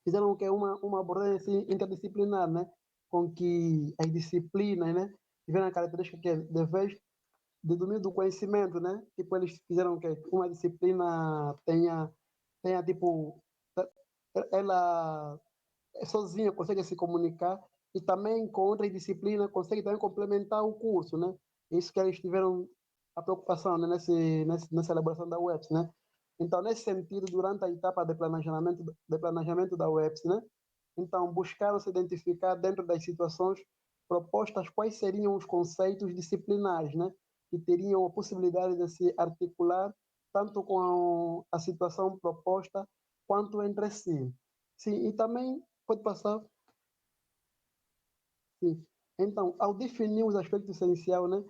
fizeram que uma abordagem assim, interdisciplinar, né, com que as disciplinas, né, tiveram a característica que de vez de domínio do conhecimento, né, tipo eles fizeram que uma disciplina tenha tipo ela sozinha consegue se comunicar e também com outras disciplinas consegue também complementar o curso, né? Isso que eles tiveram a preocupação, né? Nessa elaboração da UEPS, né? Então, nesse sentido, durante a etapa de planejamento da UEPS, né? Então, buscaram se identificar dentro das situações propostas quais seriam os conceitos disciplinares, né? Que teriam a possibilidade de se articular tanto com a situação proposta quanto entre si. Sim, e também pode passar. Sim. Então, ao definir os aspectos essenciais, né,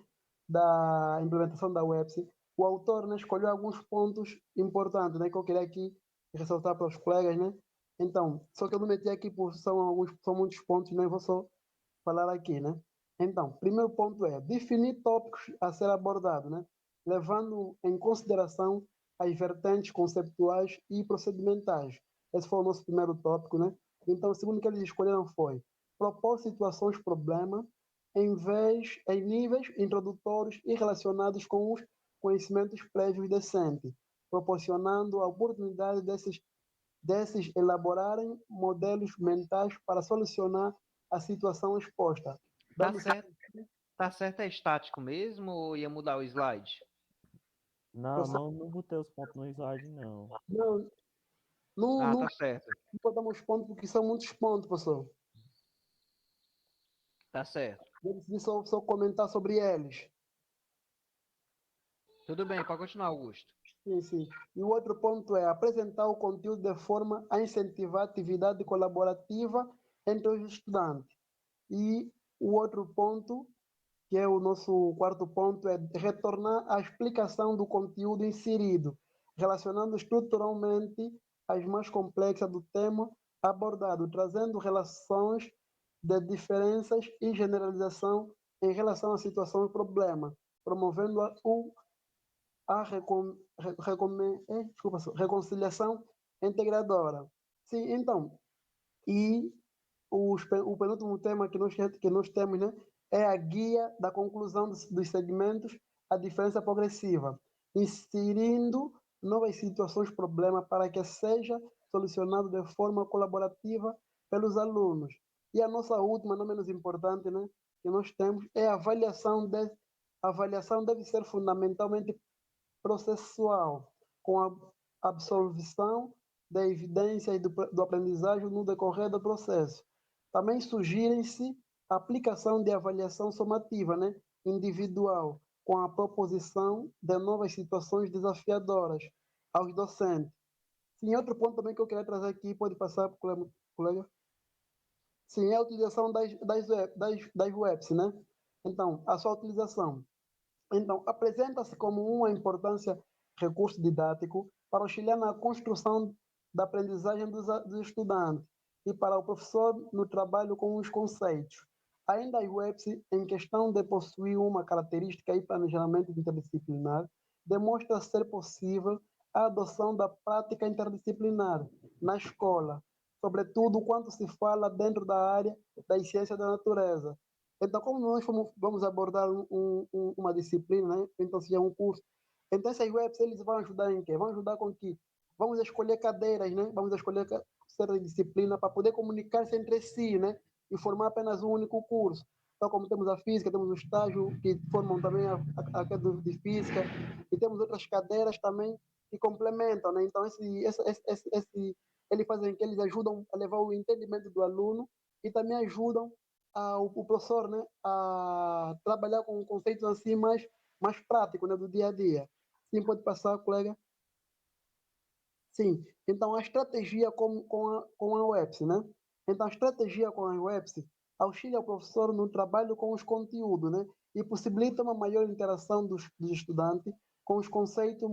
da implementação da WebS, o autor, né, escolheu alguns pontos importantes, né, que eu queria aqui ressaltar para os colegas, né. Então, só que eu não meti aqui porque são muitos pontos, né, vou só falar aqui, né. Então, primeiro ponto é definir tópicos a ser abordados, né, levando em consideração as vertentes conceptuais e procedimentais. Esse foi o nosso primeiro tópico, né. Então, o segundo que eles escolheram foi propor situações problema em níveis introdutórios e relacionados com os conhecimentos prévios decentes, proporcionando a oportunidade desses elaborarem modelos mentais para solucionar a situação exposta. Tá certo, tá certo, é estático mesmo ou ia mudar o slide? Não botei os pontos no slide, não. Não, não, Ah, não tá certo, botamos pontos porque são muitos pontos, professor. tá certo. Eu decidi só comentar sobre eles. Tudo bem, pode continuar, Augusto. Sim, sim. E o outro ponto é apresentar o conteúdo de forma a incentivar a atividade colaborativa entre os estudantes. E o outro ponto, que é o nosso quarto ponto, é retornar à explicação do conteúdo inserido, relacionando estruturalmente as mais complexas do tema abordado, trazendo relações de diferenças e generalização em relação à situação e problema, promovendo a reconciliação integradora. Sim, então, e o penúltimo tema que nós temos, né, é a guia da conclusão dos segmentos, a diferença progressiva, inserindo novas situações, problema para que seja solucionado de forma colaborativa pelos alunos. E a nossa última, não menos importante, né, que nós temos é a avaliação. A avaliação deve ser fundamentalmente processual, com a absolvição da evidência e do aprendizagem no decorrer do processo. Também sugerem-se a aplicação de avaliação somativa, né, individual, com a proposição de novas situações desafiadoras aos docentes. Sim, outro ponto também que eu queria trazer aqui, pode passar, colega? Sim, é a utilização das webs, né? Então, a sua utilização. Então, apresenta-se como uma importância recurso didático para auxiliar na construção da aprendizagem dos estudantes e para o professor no trabalho com os conceitos. Ainda as webs, em questão de possuir uma característica e planejamento interdisciplinar, demonstra ser possível a adoção da prática interdisciplinar na escola, sobretudo quando se fala dentro da área das ciências da natureza. Então, como nós vamos abordar uma disciplina, né? Então, se é um curso, então essas webs eles vão ajudar em quê? Vão ajudar com que vamos escolher cadeiras, né? Vamos escolher certa disciplina para poder comunicar-se entre si, né? E formar apenas um único curso. Então, como temos a física, temos o estágio que formam também a de física e temos outras cadeiras também que complementam, né? Então, eles fazem que eles ajudam a levar o entendimento do aluno e também ajudam o professor, né, a trabalhar com conceitos assim mais práticos, né, do dia a dia. Sim, pode passar, colega? Sim. Então, a estratégia com a UEPS, né? Então, a estratégia com a UEPS auxilia o professor no trabalho com os conteúdos, né? E possibilita uma maior interação dos estudantes com os conceitos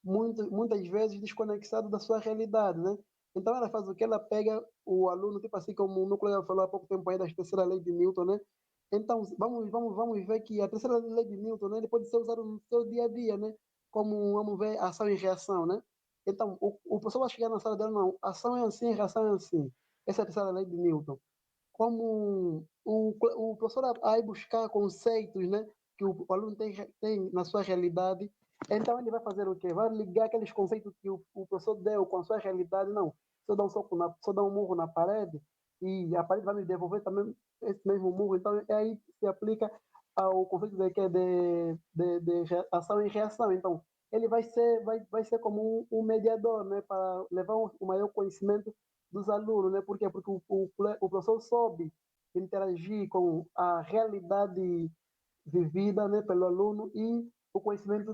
muitas vezes desconectados da sua realidade, né? Então, ela faz o que? Ela pega o aluno, tipo assim, como o meu colega falou há pouco tempo aí da terceira lei de Newton, né? Então, vamos ver que a terceira lei de Newton, né, ele pode ser usado no seu dia a dia, né? Como, vamos ver, ação e reação, né? Então, o professor vai chegar na sala dela, não, ação é assim, reação é assim. Essa é a terceira lei de Newton. Como o professor vai buscar conceitos, né, que o aluno tem na sua realidade, então ele vai fazer o quê? Vai ligar aqueles conceitos que o professor deu com a sua realidade, não. Se eu dar se eu dar um murro na parede, e a parede vai me devolver também esse mesmo murro, então aí se aplica ao conceito de ação e reação. Então, ele vai ser como um mediador, né, para levar um maior conhecimento dos alunos, né? Por quê? Porque o professor soube interagir com a realidade vivida, né, pelo aluno e o conhecimento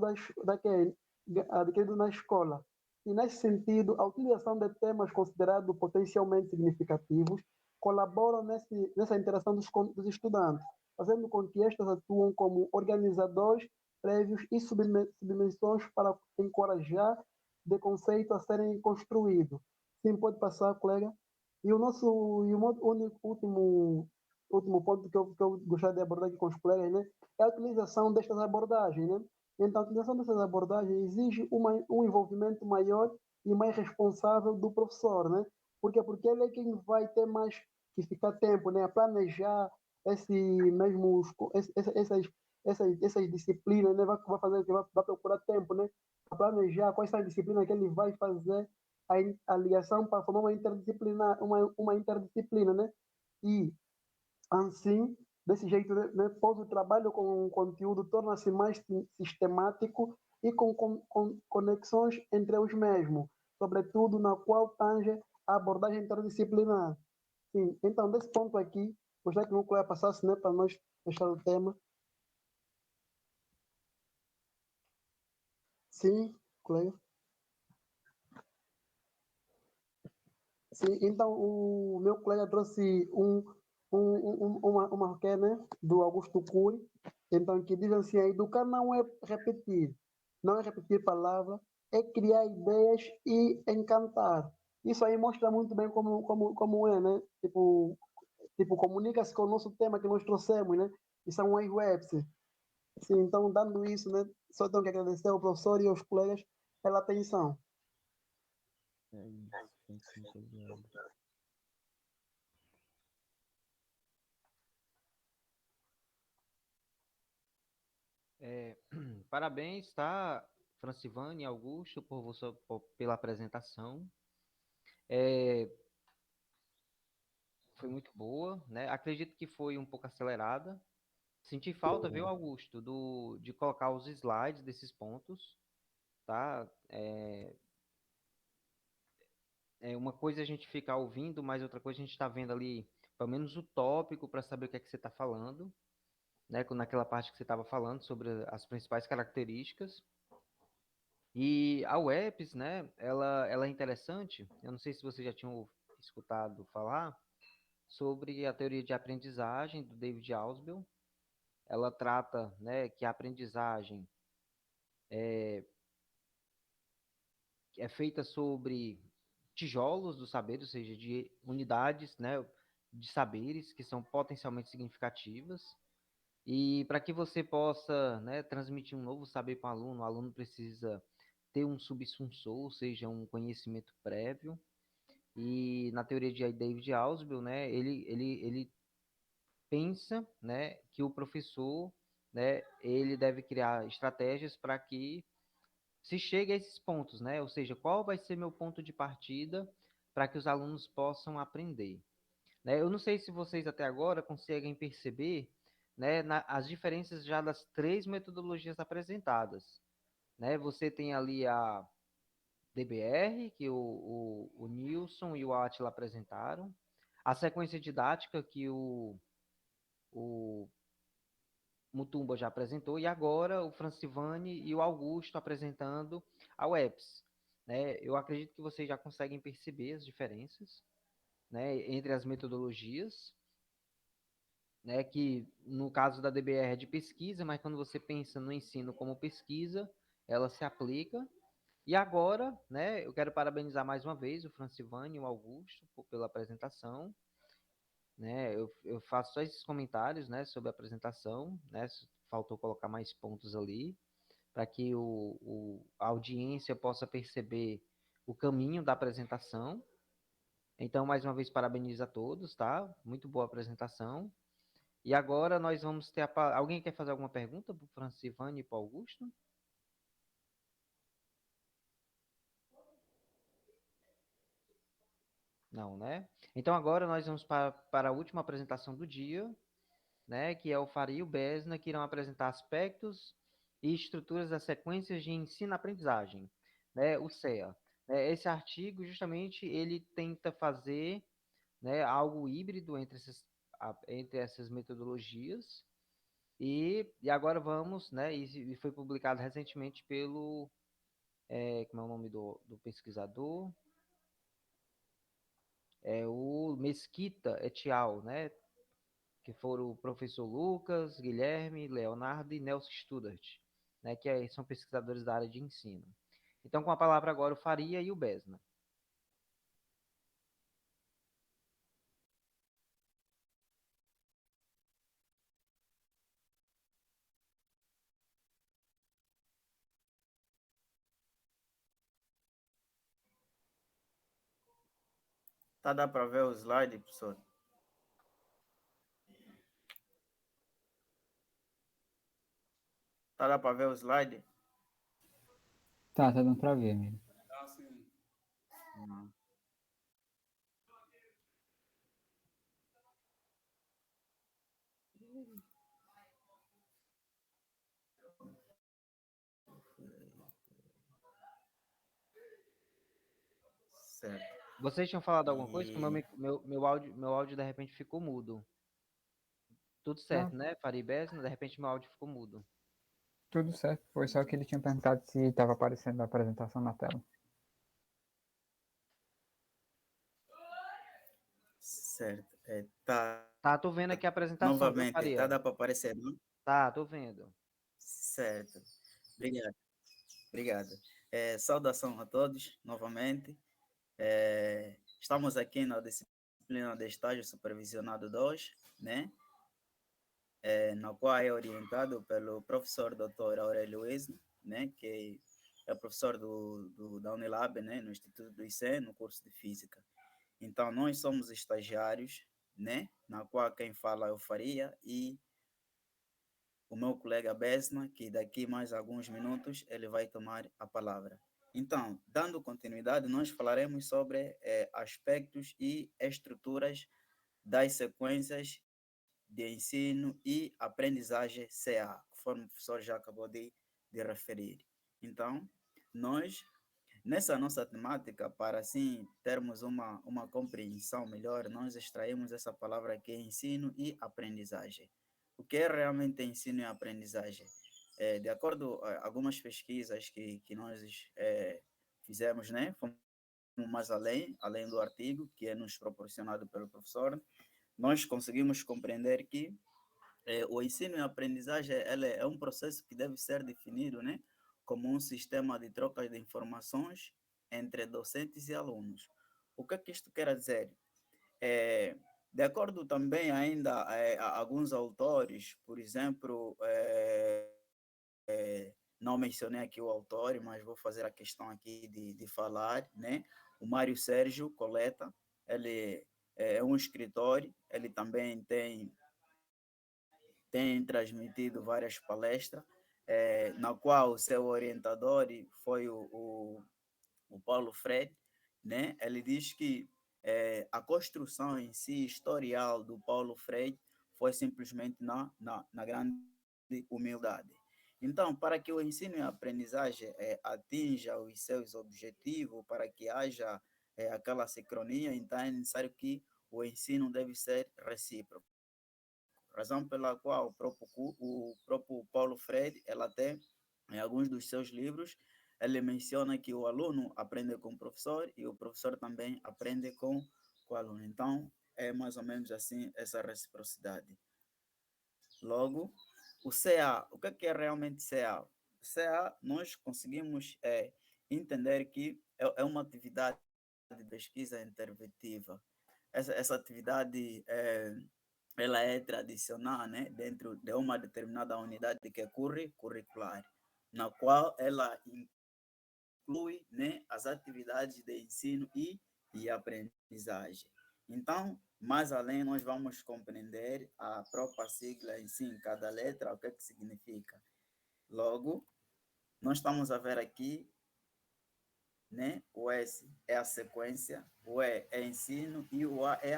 adquirido na escola. E, nesse sentido, a utilização de temas considerados potencialmente significativos colaboram nessa interação dos estudantes, fazendo com que estes atuem como organizadores prévios e submissões para encorajar de conceitos a serem construídos. Sim, pode passar, colega. Último ponto que eu gostaria de abordar aqui com os colegas, né, é a utilização destas abordagens, né? Então, a utilização dessas abordagens exige um envolvimento maior e mais responsável do professor, né? Por quê? Porque ele é quem vai ter mais que ficar tempo, né, a planejar esse mesmo, essas disciplinas, né? Vai fazer que vai procurar tempo, né? Para planejar quais são as disciplinas que ele vai fazer a ligação para formar uma interdisciplina, né? E assim, desse jeito, né, pós o trabalho com o conteúdo torna-se mais sistemático e com conexões entre os mesmos, sobretudo na qual tange a abordagem interdisciplinar. Sim, então, desse ponto aqui, gostaria que o colega passasse, né, para nós fechar o tema. Sim, colega. Sim, então o meu colega trouxe uma que, né, do Augusto Cury, então que diz assim, educar não é repetir palavras, é criar ideias e encantar. Isso aí mostra muito bem como é, né? Tipo comunica-se com o nosso tema que nós trouxemos, né? E são as webs. Sim, então dando isso, né? Só tenho que agradecer ao professor e aos colegas pela atenção. É isso, gente, muito obrigado. Parabéns, tá, Francivane e Augusto, pela apresentação. É, foi muito boa, né? Acredito que foi um pouco acelerada. Senti falta, viu, Augusto, de colocar os slides desses pontos, tá? É uma coisa a gente ficar ouvindo, mas outra coisa a gente está vendo ali, pelo menos o tópico, para saber o que é que você está falando, né? Naquela parte que você estava falando sobre as principais características. E a UEPS, né? Ela é interessante. Eu não sei se você já tinha escutado falar sobre a teoria de aprendizagem do David Ausubel. Ela trata, né, que a aprendizagem é feita sobre tijolos do saber, ou seja, de unidades, né, de saberes que são potencialmente significativas. E para que você possa, né, transmitir um novo saber para o aluno precisa ter um subsunsor, ou seja, um conhecimento prévio. E na teoria de David Ausubel, né, ele pensa, né, que o professor, né, ele deve criar estratégias para que se chegue a esses pontos, né? Ou seja, qual vai ser meu ponto de partida para que os alunos possam aprender, né? Eu não sei se vocês até agora conseguem perceber, né, as diferenças já das três metodologias apresentadas, né? Você tem ali a DBR, que o Nilson e o Attila apresentaram, a sequência didática que o Mutumba já apresentou, e agora o Francivani e o Augusto apresentando a UEPS. Né? Eu acredito que vocês já conseguem perceber as diferenças, né, entre as metodologias, né, que no caso da DBR é de pesquisa, mas quando você pensa no ensino como pesquisa, ela se aplica. E agora, né, eu quero parabenizar mais uma vez o Francivani e o Augusto pela apresentação. Né? Eu faço só esses comentários, né, sobre a apresentação, né? Faltou colocar mais pontos ali, para que a audiência possa perceber o caminho da apresentação. Então, mais uma vez, parabenizo a todos, tá? Muito boa apresentação. E agora nós vamos ter Alguém quer fazer alguma pergunta para o Francivani e para o Augusto? Não, né? Então agora nós vamos para a última apresentação do dia, né, que é o Faria e o Besna, que irão apresentar aspectos e estruturas das sequências de ensino-aprendizagem, né, o CEA. Esse artigo, justamente, ele tenta fazer, né, algo híbrido entre essas metodologias, e agora vamos, né, e foi publicado recentemente como é o nome do pesquisador? É o Mesquita et al., né, que foram o professor Lucas, Guilherme, Leonardo e Nelson Studart, né, são pesquisadores da área de ensino. Então, com a palavra agora o Faria e o Besna. Tá, dá para ver o slide, professor? Tá, dá para ver o slide? Tá dando pra ver, amigo. Não. Certo. Vocês tinham falado alguma coisa? Que E meu áudio de repente ficou mudo. Tudo Não, certo, né? Faria e Besna, de repente meu áudio ficou mudo. Tudo certo. Foi só que ele tinha perguntado se estava aparecendo a apresentação na tela. Certo. Tá. Tá, tô vendo aqui a apresentação, viu, Novamente, tá? Faria? Dá para aparecer, não? Tá, tô vendo. Certo. Obrigado. Obrigado. Saudação a todos, novamente. Estamos aqui na disciplina de estágio supervisionado 2, né? Na qual é orientado pelo professor Dr. Aurélio Wisno, né? Que é professor da Unilab, né? No Instituto do ICE, no curso de Física. Então, nós somos estagiários, né? Na qual quem fala é o Faria e o meu colega Besma, que daqui mais alguns minutos ele vai tomar a palavra. Então, dando continuidade, nós falaremos sobre aspectos e estruturas das sequências de ensino e aprendizagem CA, conforme o professor já acabou de referir. Então, nós, nessa nossa temática, para assim termos uma compreensão melhor, nós extraímos essa palavra que é ensino e aprendizagem. O que é realmente ensino e aprendizagem? De acordo com algumas pesquisas que nós fizemos, né? Fomos mais além do artigo que é nos proporcionado pelo professor, nós conseguimos compreender que o ensino e a aprendizagem ela é um processo que deve ser definido, né, como um sistema de troca de informações entre docentes e alunos. O que é que isto quer dizer? De acordo também ainda a alguns autores, por exemplo, não mencionei aqui o autor, mas vou fazer a questão aqui de falar, né? O Mário Sérgio Coleta, ele é um escritor, ele também tem transmitido várias palestras, na qual o seu orientador foi o Paulo Freire, né? Ele diz que a construção em si, historial do Paulo Freire, foi simplesmente na grande humildade. Então, para que o ensino e a aprendizagem atinja os seus objetivos, para que haja aquela sincronia, então é necessário que o ensino deve ser recíproco. Razão pela qual o próprio Paulo Freire, ela tem em alguns dos seus livros, ele menciona que o aluno aprende com o professor e o professor também aprende com o aluno. Então, é mais ou menos assim essa reciprocidade. Logo, o CA, o que é realmente CA? CA, nós conseguimos entender que é uma atividade de pesquisa interventiva. Essa atividade ela é tradicional, né, dentro de uma determinada unidade que é curricular, na qual ela inclui, né, as atividades de ensino e aprendizagem. Então, mais além, nós vamos compreender a própria sigla em si, em cada letra, o que é que significa. Logo, nós estamos a ver aqui, né, o S é a sequência, o E é ensino e o A é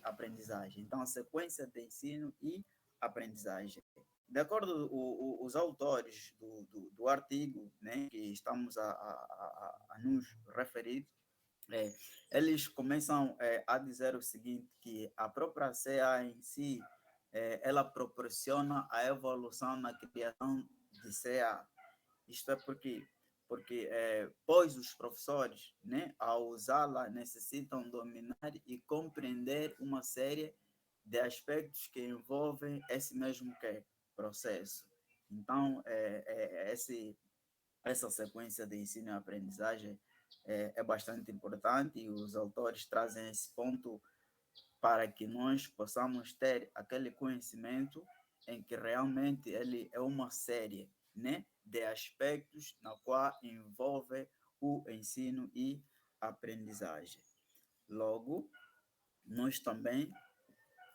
aprendizagem. Então, a sequência de ensino e aprendizagem. De acordo com os autores do artigo, né, que estamos a nos referir, eles começam a dizer o seguinte, que a própria CA em si, ela proporciona a evolução na criação de CA. Isto é porque pois os professores, né, ao usá-la, necessitam dominar e compreender uma série de aspectos que envolvem esse mesmo processo. Então, essa sequência de ensino e aprendizagem é bastante importante e os autores trazem esse ponto para que nós possamos ter aquele conhecimento em que realmente ele é uma série, né, de aspectos na qual envolve o ensino e aprendizagem. Logo,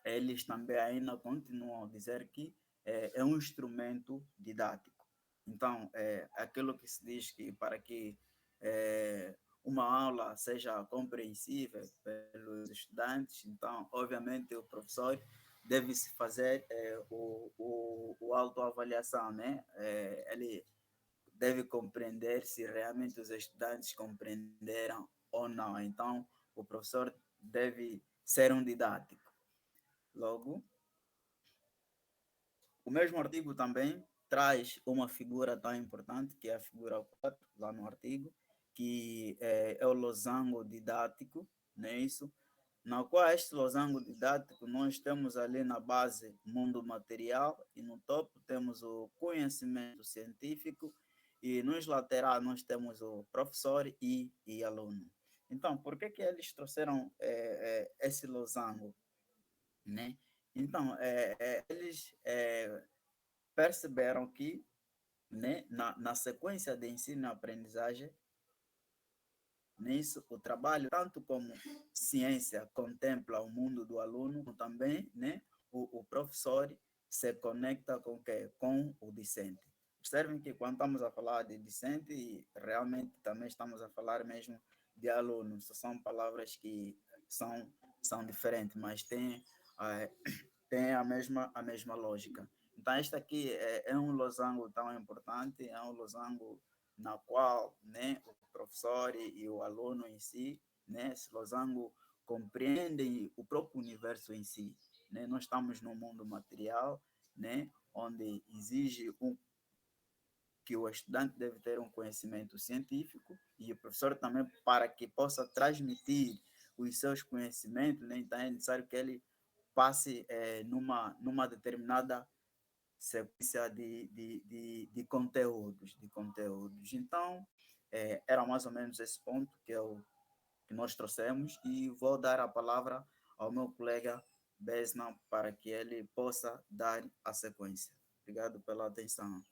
eles também ainda continuam a dizer que é um instrumento didático. Então, aquilo que se diz que para que uma aula seja compreensível pelos estudantes, então, obviamente, o professor deve se fazer o autoavaliação, né? Ele deve compreender se realmente os estudantes compreenderam ou não. Então, o professor deve ser um didático. Logo, o mesmo artigo também traz uma figura tão importante, que é a figura 4 lá no artigo, que é o losango didático, não é isso? Na qual este losango didático nós temos ali na base mundo material e no topo temos o conhecimento científico e nos laterais nós temos o professor e aluno. Então, por que eles trouxeram esse losango, né? Então, eles perceberam que, né, na sequência de ensino e aprendizagem, nisso, o trabalho, tanto como ciência contempla o mundo do aluno, como também, né, o professor se conecta com o quê? Com o discente. Observem que quando estamos a falar de discente, realmente também estamos a falar mesmo de alunos. São palavras que são diferentes, mas tem a mesma lógica. Então, este aqui é um losango tão importante, é um losango na qual, né, o professor e o aluno em si, né, esse losango compreendem o próprio universo em si, né? Nós estamos num mundo material, né, onde exige que o estudante deve ter um conhecimento científico e o professor também, para que possa transmitir os seus conhecimentos, né, então é necessário que ele passe numa determinada sequência de conteúdos. Então, era mais ou menos esse ponto que nós trouxemos e vou dar a palavra ao meu colega Besna para que ele possa dar a sequência. Obrigado pela atenção.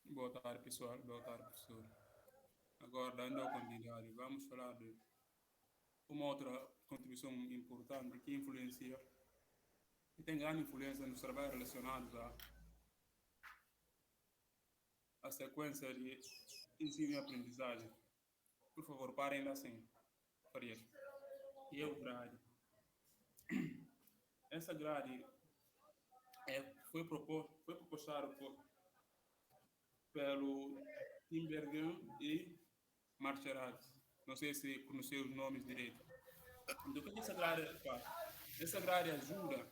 Boa tarde, pessoal. Boa tarde, professor. Agora, dando a continuidade, vamos falar de uma outra contribuição importante que influencia e tem grande influência nos trabalhos relacionados à sequência de ensino e aprendizagem. Por favor, parem lá assim, Farias. E é o grade. Essa grade foi propostada pelo Timbergen e Marcherat. Não sei se pronunciei os nomes direito. Então, o que essa grade faz? Essa grade ajuda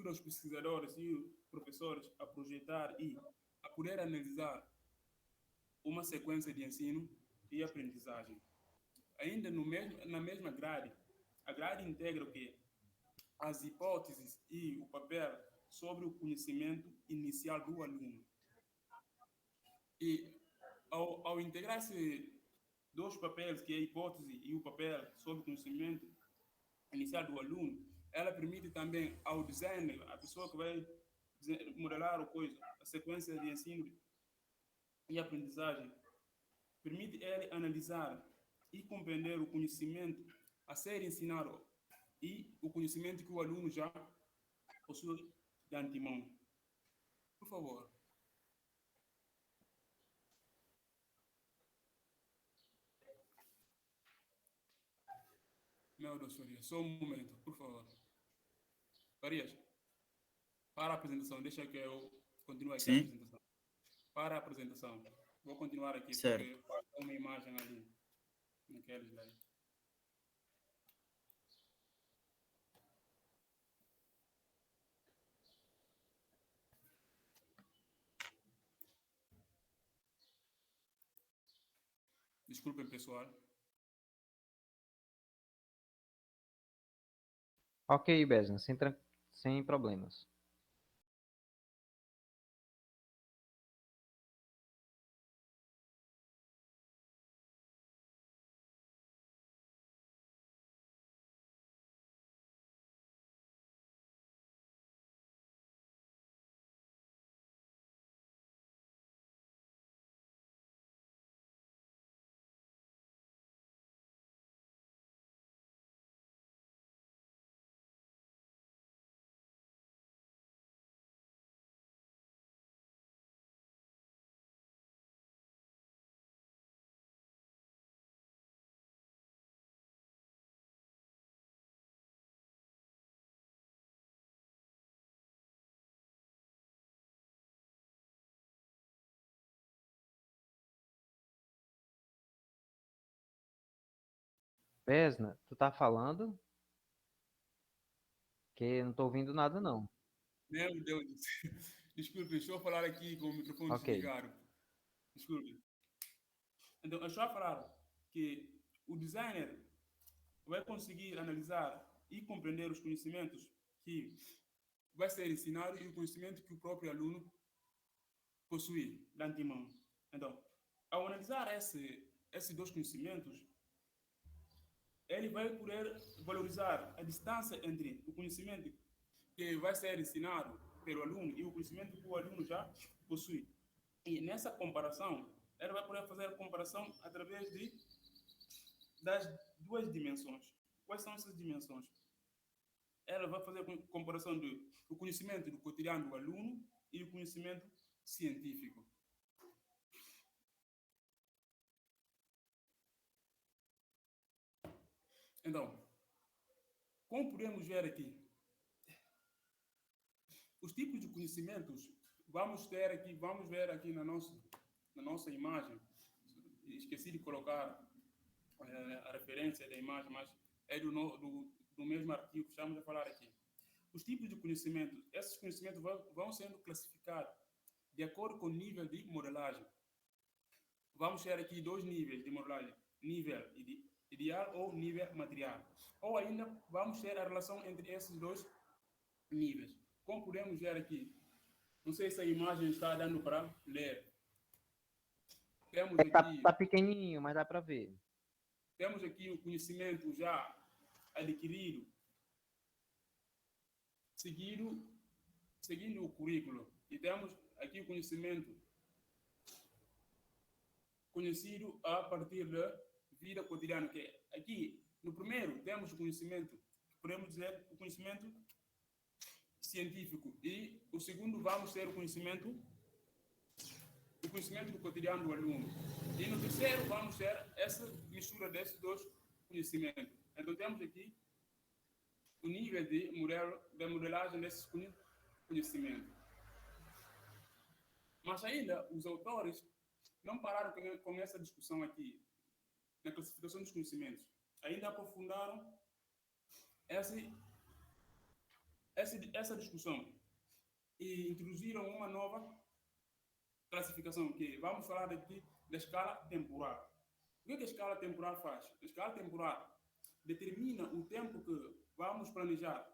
os pesquisadores e os professores a projetar e a poder analisar uma sequência de ensino e aprendizagem. Ainda na mesma grade, a grade integra o quê? As hipóteses e o papel sobre o conhecimento inicial do aluno. E ao integrar-se dois papéis, que é a hipótese e o papel sobre o conhecimento inicial do aluno, ela permite também ao designer, a pessoa que vai modelar a sequência de ensino e aprendizagem, permite ele analisar e compreender o conhecimento a ser ensinado e o conhecimento que o aluno já possui de antemão. Por favor. Meu Deus, Farias, só um momento, por favor. Farias, para a apresentação, deixa que eu continue aqui a Sim, apresentação. Para a apresentação, vou continuar aqui certo. porque falta uma imagem ali, naquele slide. Desculpem, pessoal. Ok, Besna, sem problemas. Vesna, tu tá falando? Que eu não tô ouvindo nada, não. Meu Deus. Desculpe, estou a falar aqui com o microfone Ok. desligado. Desculpe. Então, eu estou a falar que o designer vai conseguir analisar e compreender os conhecimentos que vai ser ensinado e o conhecimento que o próprio aluno possui de antemão. Então, ao analisar esses dois conhecimentos, ele vai poder valorizar a distância entre o conhecimento que vai ser ensinado pelo aluno e o conhecimento que o aluno já possui. E nessa comparação, ele vai poder fazer a comparação através das duas dimensões. Quais são essas dimensões? Ela vai fazer a comparação do conhecimento do cotidiano do aluno e o conhecimento científico. Então, como podemos ver aqui, os tipos de conhecimentos vamos ver aqui na nossa imagem. Esqueci de colocar a referência da imagem, mas é do mesmo artigo que estamos a falar aqui. Os tipos de conhecimentos, esses conhecimentos vão sendo classificados de acordo com o nível de modelagem. Vamos ter aqui dois níveis de modelagem, nível ideal ou nível material. Ou ainda vamos ter a relação entre esses dois níveis. Como podemos ver aqui, não sei se a imagem está dando para ler. Temos aqui, Tá pequenininho, mas dá para ver. temos aqui o conhecimento já adquirido, seguindo o currículo. E temos aqui o conhecimento conhecido a partir da vida cotidiana. Que aqui, no primeiro, temos o conhecimento, podemos dizer, o conhecimento científico. E o segundo, vamos ter o conhecimento do cotidiano do aluno. E no terceiro, vamos ter essa mistura desses dois conhecimentos. Então, temos aqui o nível de modelagem desses conhecimentos. Mas ainda, os autores não pararam com essa discussão aqui, na classificação dos conhecimentos. Ainda aprofundaram essa discussão e introduziram uma nova classificação, que vamos falar aqui da escala temporal. O que a escala temporal faz? A escala temporal determina o tempo que vamos planejar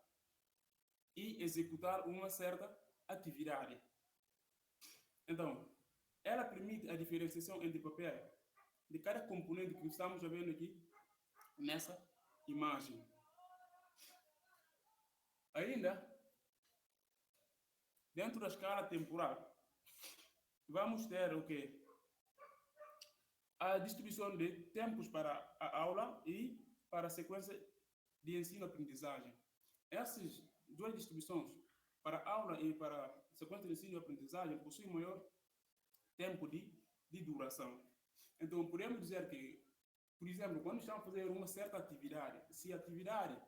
e executar uma certa atividade. Então, ela permite a diferenciação entre o papel de cada componente que estamos vendo aqui nessa imagem. Ainda, dentro da escala temporal, vamos ter o quê? A distribuição de tempos para a aula e para a sequência de ensino-aprendizagem. Essas duas distribuições, para a aula e para a sequência de ensino-aprendizagem, possuem maior tempo de duração. Então, podemos dizer que, por exemplo, quando estamos a fazer uma certa atividade, se a atividade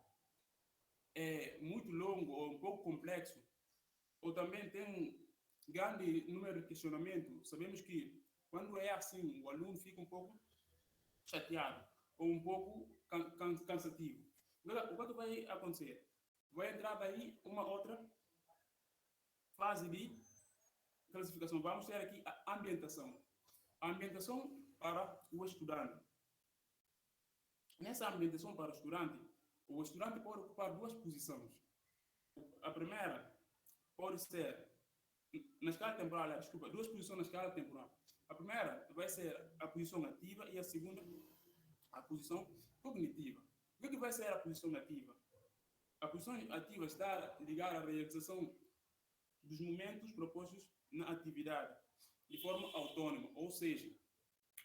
é muito longa ou um pouco complexo, ou também tem um grande número de questionamentos, sabemos que quando é assim, o aluno fica um pouco chateado ou um pouco cansativo. O que vai acontecer? Vai entrar daí uma outra fase de classificação. Vamos ter aqui a ambientação. A ambientação para o estudante. Nessa ambientação para o estudante pode ocupar duas posições. A primeira pode ser na escala temporal, desculpa, duas posições na escala temporal. A primeira vai ser a posição ativa e a segunda a posição cognitiva. O que vai ser a posição ativa? A posição ativa está ligada à realização dos momentos propostos na atividade de forma autônoma, ou seja,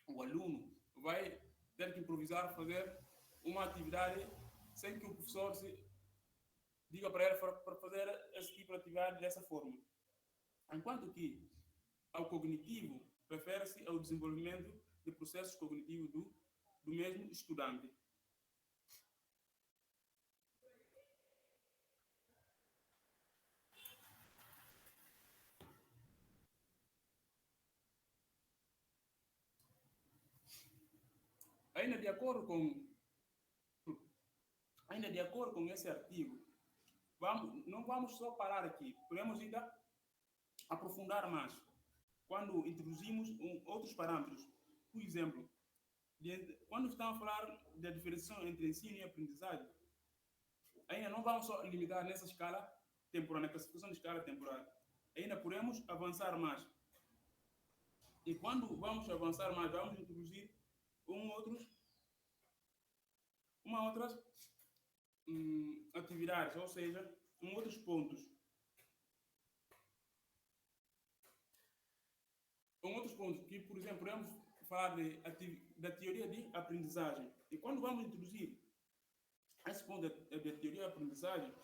o aluno vai ter que improvisar, fazer uma atividade sem que o professor se diga para ele para fazer esse tipo de atividade dessa forma. Enquanto que ao cognitivo refere-se ao desenvolvimento de processos cognitivos do mesmo estudante. Ainda de acordo com ainda de acordo com esse artigo, não vamos só parar aqui, podemos ainda aprofundar mais quando introduzimos outros parâmetros. Por exemplo, quando estamos a falar da diferenciação entre ensino e aprendizagem, ainda não vamos só limitar nessa escala temporal, na classificação de escala temporal. Ainda podemos avançar mais. E quando vamos avançar mais, vamos introduzir outras atividades, ou seja, outros pontos. Outros pontos que, por exemplo, podemos falar da teoria de aprendizagem. E quando vamos introduzir esse ponto da teoria de aprendizagem,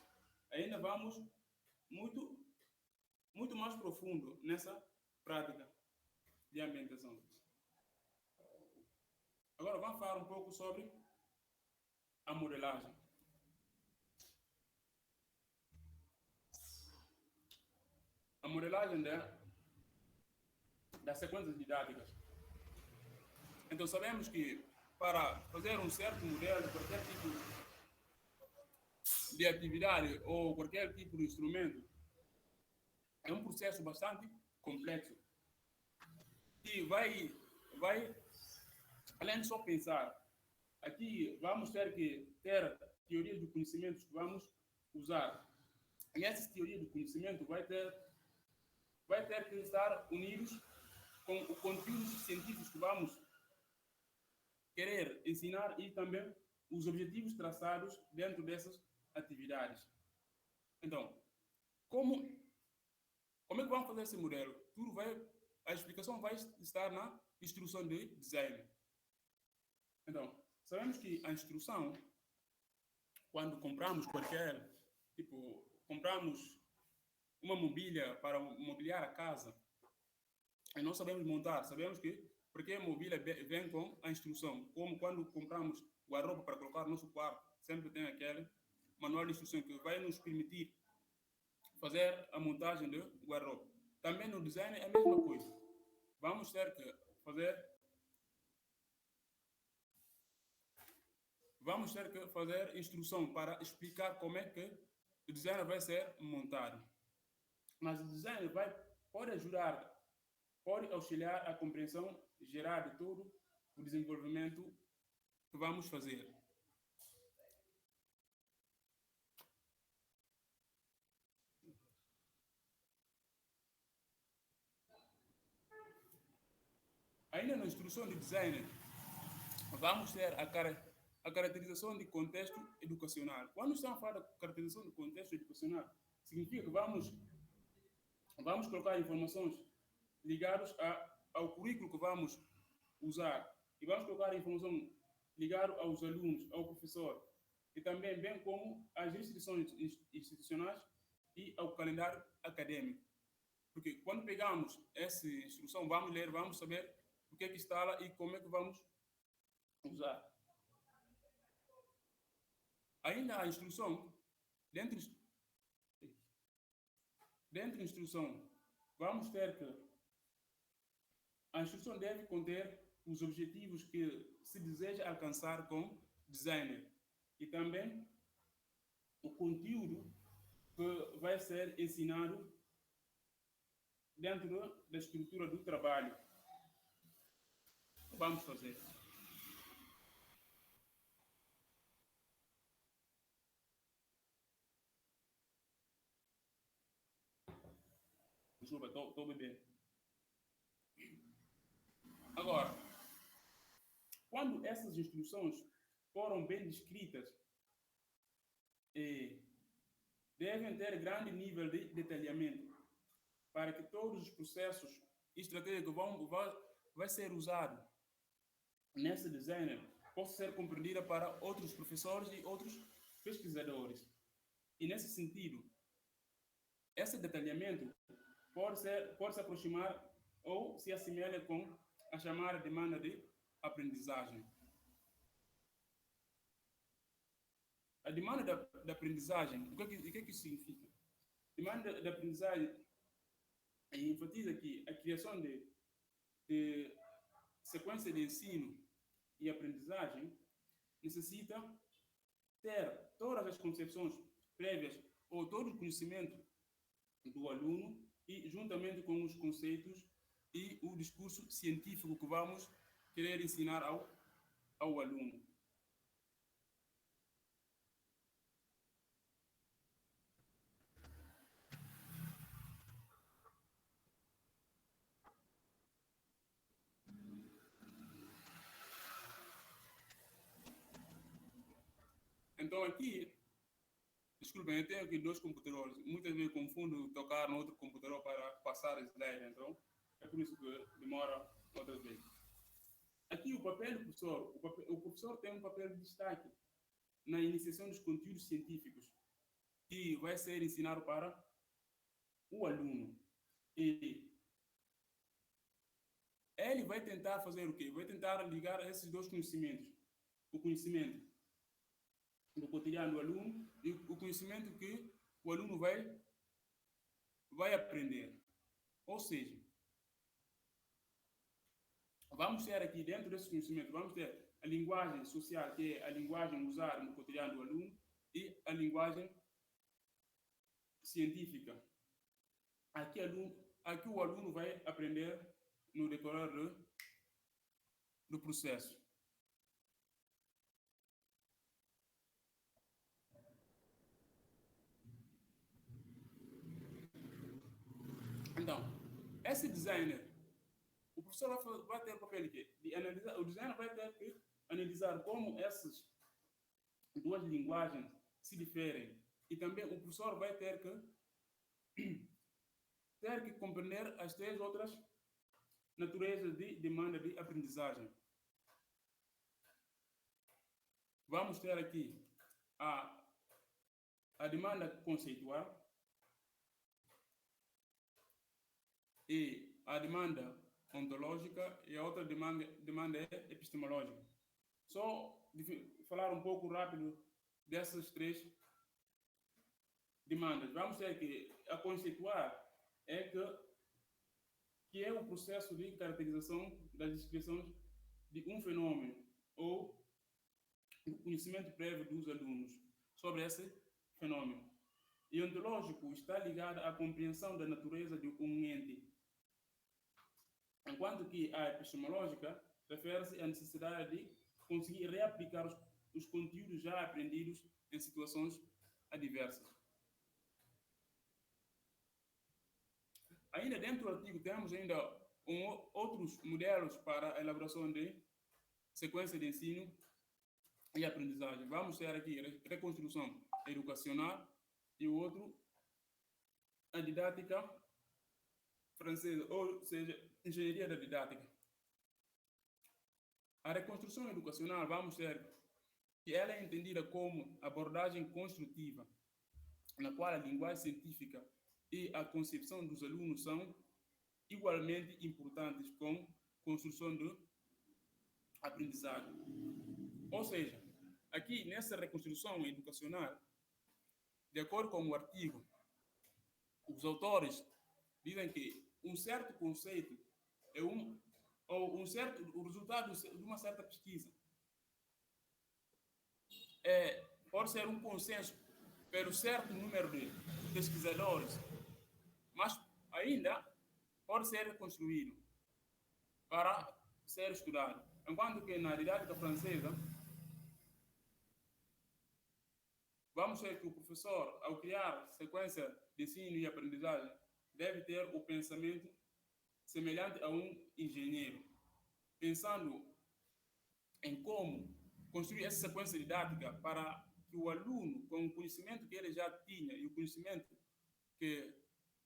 ainda vamos muito mais profundo nessa prática de ambientação. Agora vamos falar um pouco sobre a modelagem. A modelagem das sequências didáticas. Então sabemos que para fazer um certo modelo de qualquer tipo de atividade ou qualquer tipo de instrumento, é um processo bastante complexo. E vai além de só pensar, aqui vamos ter que ter teorias de conhecimentos que vamos usar. E essa teoria de conhecimento vai ter que estar unidos com os conteúdos científicos que vamos querer ensinar e também os objetivos traçados dentro dessas atividades. Então, como é que vamos fazer esse modelo? A explicação vai estar na instrução de design. Então, sabemos que a instrução, quando compramos compramos uma mobília para mobiliar a casa, e não sabemos montar, sabemos que porque a mobília vem com a instrução, como quando compramos guarda-roupa para colocar no nosso quarto, sempre tem aquele manual de instrução que vai nos permitir fazer a montagem do guarda-roupa. Também no design é a mesma coisa. Vamos ter que fazer instrução para explicar como é que o design vai ser montado. Mas o design pode auxiliar a compreensão geral de todo o desenvolvimento que vamos fazer. Ainda na instrução de design, vamos ter a caracterização de contexto educacional. Quando estamos a falar da caracterização de contexto educacional, significa que vamos colocar informações ligadas ao currículo que vamos usar e vamos colocar informação ligada aos alunos, ao professor e também bem como às restrições institucionais e ao calendário acadêmico. Porque quando pegamos essa instrução, vamos ler, vamos saber o que é que está lá e como é que vamos usar. Ainda a instrução, dentro da instrução, vamos ter que a instrução deve conter os objetivos que se deseja alcançar com designer e também o conteúdo que vai ser ensinado dentro da estrutura do trabalho. Vamos fazer. Desculpa, estou bebendo. Agora, quando essas instruções foram bem descritas, devem ter grande nível de detalhamento para que todos os processos e estratégias que vai ser usado nesse design possam ser compreendidas para outros professores e outros pesquisadores. E nesse sentido, esse detalhamento pode se aproximar ou se assemelha com a chamada demanda de aprendizagem. A demanda da aprendizagem, o que é que isso significa? Demanda da aprendizagem enfatiza que a criação de sequência de ensino e aprendizagem necessita ter todas as concepções prévias ou todo o conhecimento do aluno e juntamente com os conceitos e o discurso científico que vamos querer ensinar ao aluno. Então aqui, desculpem, eu tenho aqui 2 computadores. Muitas vezes confundo tocar no outro computador para passar as ideias, então é por isso que demora outras vezes. Aqui o papel do professor, o professor tem um papel de destaque na iniciação dos conteúdos científicos que vai ser ensinado para o aluno. E ele vai tentar fazer o quê? Vai tentar ligar esses 2 conhecimentos. O conhecimento do cotidiano do aluno e o conhecimento que o aluno vai aprender. Ou seja, vamos ter aqui dentro desse conhecimento, vamos ter a linguagem social, que é a linguagem usada no cotidiano do aluno, e a linguagem científica. Aqui o aluno vai aprender no decorrer do processo. Então, esse designer, o professor vai ter o papel de analisar, o designer vai ter que analisar como essas 2 linguagens se diferem. E também o professor vai ter que compreender as 3 outras naturezas de demanda de aprendizagem. Vamos ter aqui a demanda conceitual e a demanda ontológica e a outra demanda é epistemológica. Só falar um pouco rápido dessas 3 demandas. Vamos ter que a conceitual é que é o processo de caracterização das descrições de um fenômeno ou o conhecimento prévio dos alunos sobre esse fenômeno. E ontológico está ligado à compreensão da natureza de um ente, enquanto que a epistemológica refere-se à necessidade de conseguir reaplicar os conteúdos já aprendidos em situações adversas. Ainda dentro do artigo temos ainda outros modelos para a elaboração de sequência de ensino e aprendizagem. Vamos ter aqui reconstrução educacional e o outro a didática francesa, ou seja, engenharia da didática. A reconstrução educacional vamos ter que ela é entendida como abordagem construtiva, na qual a linguagem científica e a concepção dos alunos são igualmente importantes com construção de aprendizagem. Ou seja, aqui nessa reconstrução educacional, de acordo com o artigo, os autores dizem que um certo conceito é o resultado de uma certa pesquisa. Pode ser um consenso pelo certo número de pesquisadores, mas ainda pode ser reconstruído para ser estudado. Enquanto que na didática francesa, vamos ver que o professor, ao criar sequência de ensino e aprendizagem, deve ter o pensamento semelhante a um engenheiro, pensando em como construir essa sequência didática para que o aluno, com o conhecimento que ele já tinha e o conhecimento que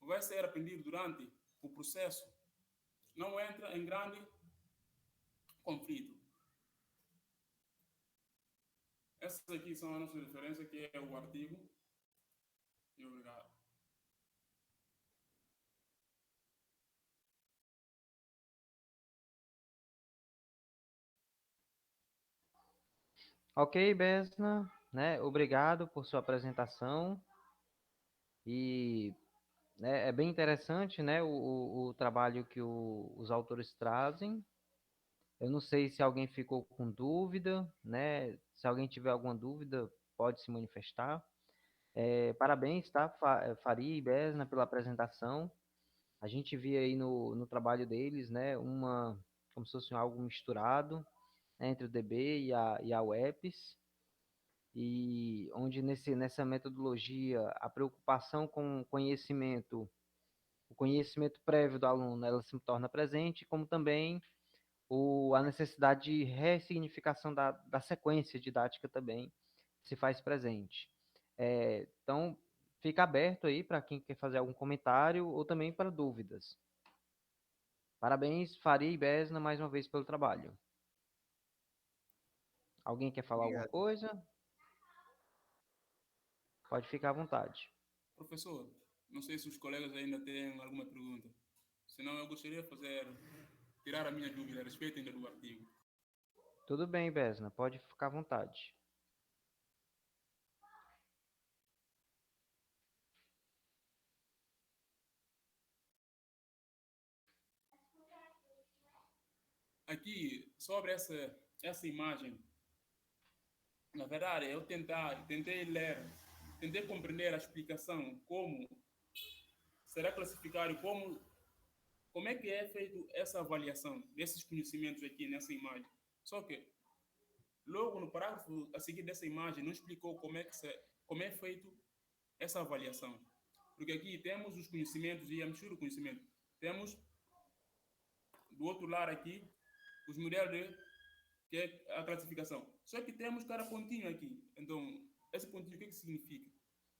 vai ser aprendido durante o processo, não entra em grande conflito. Essas aqui são as nossas referências, que é o artigo. E obrigado. Ok, Besna, né? Obrigado por sua apresentação. E é bem interessante, né, o trabalho que os autores trazem. Eu não sei se alguém ficou com dúvida, né? Se alguém tiver alguma dúvida, pode se manifestar. Parabéns, tá, Faria e Besna, pela apresentação. A gente vê aí no trabalho deles, né, como se fosse algo misturado, né, entre o DB e a UEPS, e onde nessa metodologia a preocupação com o conhecimento prévio do aluno, ela se torna presente, como também a necessidade de ressignificação da sequência didática também se faz presente. Então, fica aberto aí para quem quer fazer algum comentário ou também para dúvidas. Parabéns, Faria e Besna, mais uma vez pelo trabalho. Alguém quer falar alguma Obrigado. coisa? Pode ficar à vontade. Professor, não sei se os colegas ainda têm alguma pergunta. Senão eu gostaria de tirar a minha dúvida a respeito ainda do artigo. Tudo bem, Besna, pode ficar à vontade. Aqui, sobre essa imagem, na verdade, eu tentei ler, tentei compreender a explicação, como será classificado, como é que é feito essa avaliação desses conhecimentos aqui nessa imagem. Só que, logo no parágrafo a seguir dessa imagem, não explicou como é feito essa avaliação. Porque aqui temos os conhecimentos e a mistura do conhecimento. Temos, do outro lado aqui, os modelos que é a classificação. Só que temos cada pontinho aqui. Então, esse pontinho, o que significa?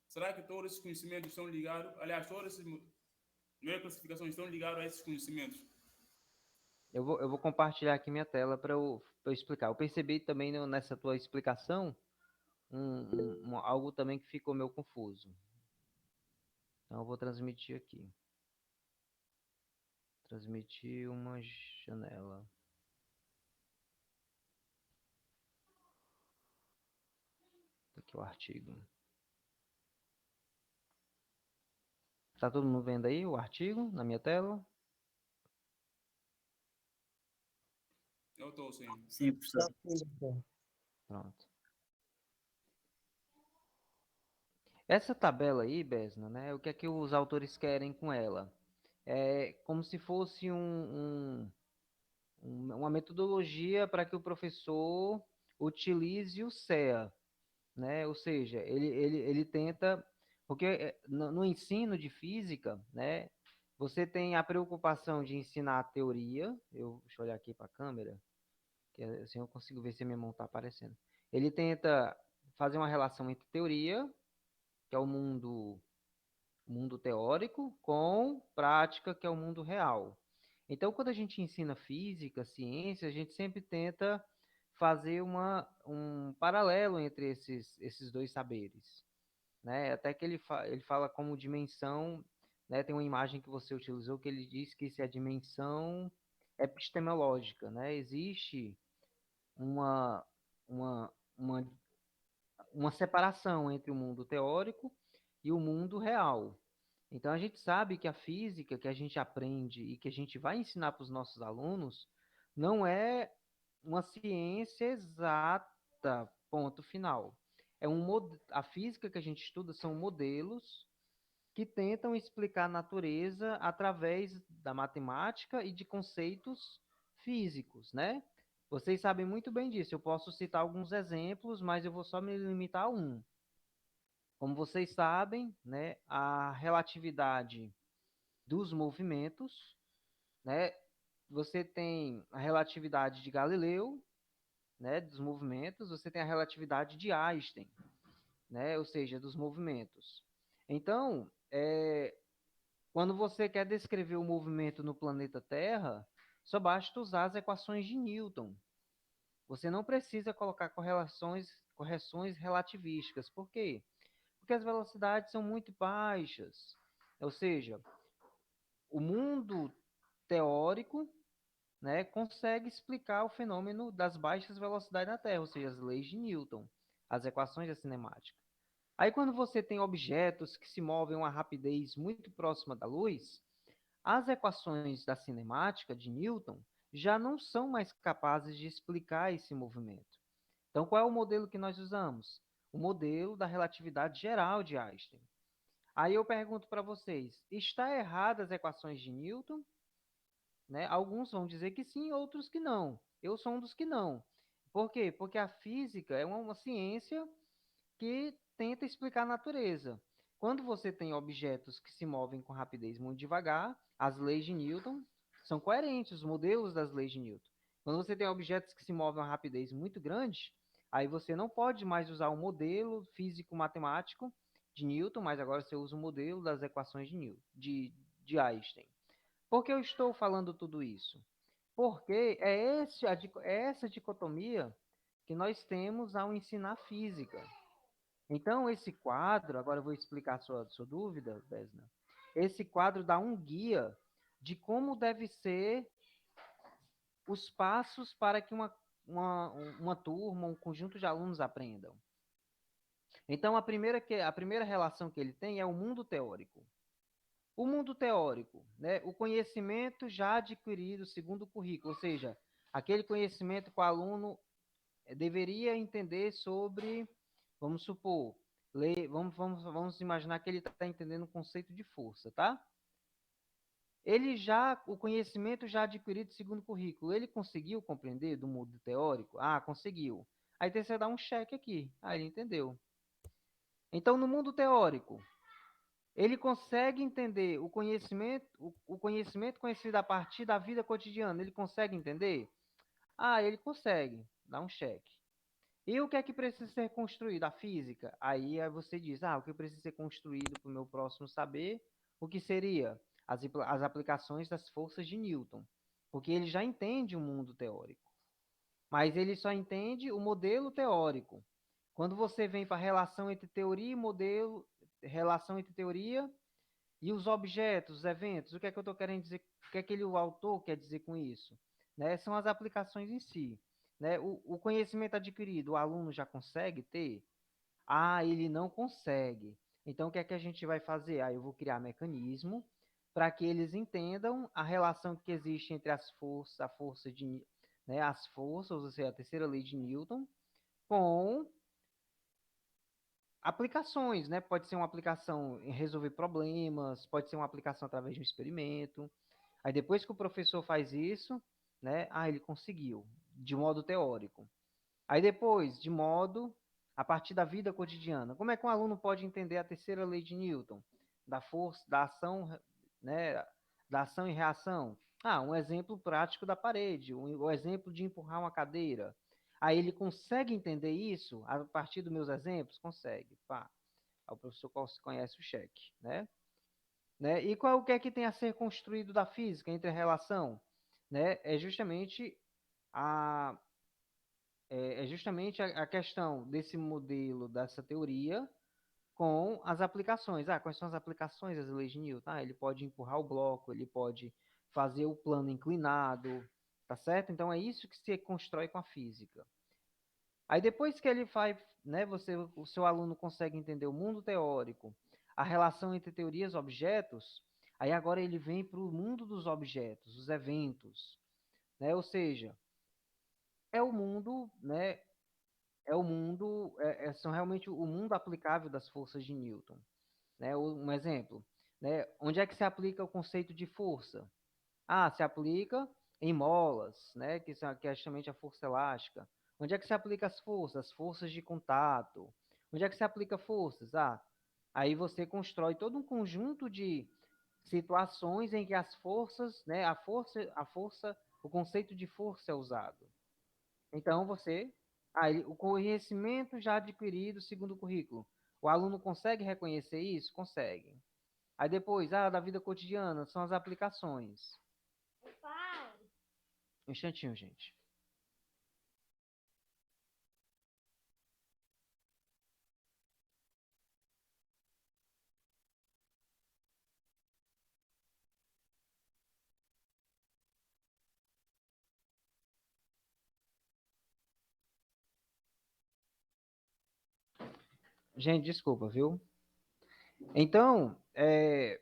Será que todos esses conhecimentos estão ligados? Aliás, todas essas classificações estão ligadas a esses conhecimentos? Eu vou compartilhar aqui minha tela para eu explicar. Eu percebi também nessa tua explicação algo também que ficou meio confuso. Então, eu vou transmitir aqui. Transmitir uma janela. Aqui o artigo. Tá todo mundo vendo aí o artigo na minha tela? Eu estou sim. Sim, professor. Pronto. Essa tabela aí, Besna, né? O que é que os autores querem com ela? É como se fosse uma metodologia para que o professor utilize o CEA, né? Ou seja, ele tenta, porque no ensino de física, né? Você tem a preocupação de ensinar a teoria. Deixa eu olhar aqui para a câmera, que assim eu consigo ver se a minha mão está aparecendo. Ele tenta fazer uma relação entre teoria, que é o mundo teórico, com prática, que é o mundo real. Então, quando a gente ensina física, ciência, a gente sempre tenta fazer um paralelo entre esses dois saberes, né? Até que ele fala como dimensão, né? Tem uma imagem que você utilizou que ele diz que isso é a dimensão epistemológica, né? Existe uma, uma, uma, uma separação entre o mundo teórico e o mundo real. Então, a gente sabe que a física que a gente aprende e que a gente vai ensinar para os nossos alunos não é uma ciência exata, ponto final. A física que a gente estuda são modelos que tentam explicar a natureza através da matemática e de conceitos físicos, né? Vocês sabem muito bem disso. Eu posso citar alguns exemplos, mas eu vou só me limitar a um. Como vocês sabem, né, a relatividade dos movimentos, né? Você tem a relatividade de Galileu, né, dos movimentos, você tem a relatividade de Einstein, né, ou seja, dos movimentos. Então, quando você quer descrever o movimento no planeta Terra, só basta usar as equações de Newton. Você não precisa colocar correções relativísticas. Por quê? Porque as velocidades são muito baixas. Ou seja, o mundo teórico, né, consegue explicar o fenômeno das baixas velocidades na Terra, ou seja, as leis de Newton, as equações da cinemática. Aí, quando você tem objetos que se movem a uma rapidez muito próxima da luz, as equações da cinemática de Newton já não são mais capazes de explicar esse movimento. Então, qual é o modelo que nós usamos? o modelo da relatividade geral de Einstein. Aí eu pergunto para vocês, está errada as equações de Newton? Né? Alguns vão dizer que sim, outros que não. Eu sou um dos que não. Por quê? Porque a física é uma ciência que tenta explicar a natureza. Quando você tem objetos que se movem com rapidez muito devagar, as leis de Newton são coerentes, os modelos das leis de Newton. Quando você tem objetos que se movem a uma rapidez muito grande, aí você não pode mais usar o modelo físico-matemático de Newton, mas agora você usa o modelo das equações de Newton, de Einstein. Por que eu estou falando tudo isso? Porque é essa dicotomia que nós temos ao ensinar física. Então, esse quadro, agora eu vou explicar a sua dúvida, Besna. Esse quadro dá um guia de como deve ser os passos para que uma turma, um conjunto de alunos aprendam. Então, a primeira relação que ele tem é o mundo teórico. O mundo teórico, né? O conhecimento já adquirido segundo o currículo, ou seja, aquele conhecimento que o aluno deveria entender sobre, vamos supor, vamos imaginar que ele está entendendo o conceito de força, tá? O conhecimento já adquirido segundo o currículo, ele conseguiu compreender do mundo teórico? Ah, conseguiu. Aí você dá um cheque aqui. Ah, ele entendeu. Então, no mundo teórico, ele consegue entender o conhecimento conhecido a partir da vida cotidiana, ele consegue entender? Ah, ele consegue. Dá um cheque. E o que é que precisa ser construído? A física? Aí você diz, o que precisa ser construído para o meu próximo saber? O que seria? As aplicações das forças de Newton. Porque ele já entende o mundo teórico. Mas ele só entende o modelo teórico. Quando você vem para a relação entre teoria e modelo, relação entre teoria e os objetos, os eventos, o que é que eu estou querendo dizer? O que é que o autor quer dizer com isso? Né? São as aplicações em si. Né? O conhecimento adquirido, o aluno já consegue ter? Ah, ele não consegue. Então, o que é que a gente vai fazer? Eu vou criar mecanismo para que eles entendam a relação que existe entre as forças, as forças, ou seja, a terceira lei de Newton, com aplicações, né? Pode ser uma aplicação em resolver problemas, pode ser uma aplicação através de um experimento. Aí depois que o professor faz isso, né? Ele conseguiu, de modo teórico. Aí depois, a partir da vida cotidiana. Como é que um aluno pode entender a terceira lei de Newton? Da força, da ação, né? Da ação e reação. Um exemplo prático da parede, o exemplo de empurrar uma cadeira. Aí ele consegue entender isso a partir dos meus exemplos? Consegue. Pá. Aí o professor conhece o cheque, né? E o que é que tem a ser construído da física entre a relação? Né? É justamente a, a questão desse modelo, dessa teoria, com as aplicações. Quais são as aplicações das leis de Newton? Ele pode empurrar o bloco, ele pode fazer o plano inclinado, tá certo? Então, é isso que se constrói com a física. Aí, depois que ele faz, né, o seu aluno consegue entender o mundo teórico, a relação entre teorias e objetos, aí agora ele vem para o mundo dos objetos, os eventos, né? Ou seja, é o mundo, né? São realmente o mundo aplicável das forças de Newton. Né? Um exemplo, né? Onde é que se aplica o conceito de força? Se aplica em molas, né? Que é justamente a força elástica. Onde é que se aplica as forças? As forças de contato. Onde é que se aplica forças? Aí você constrói todo um conjunto de situações em que as forças, né? O conceito de força é usado. Então o conhecimento já adquirido segundo o currículo. O aluno consegue reconhecer isso? Consegue. Aí depois, da vida cotidiana, são as aplicações. Um instantinho, gente. Gente, desculpa, viu? Então, é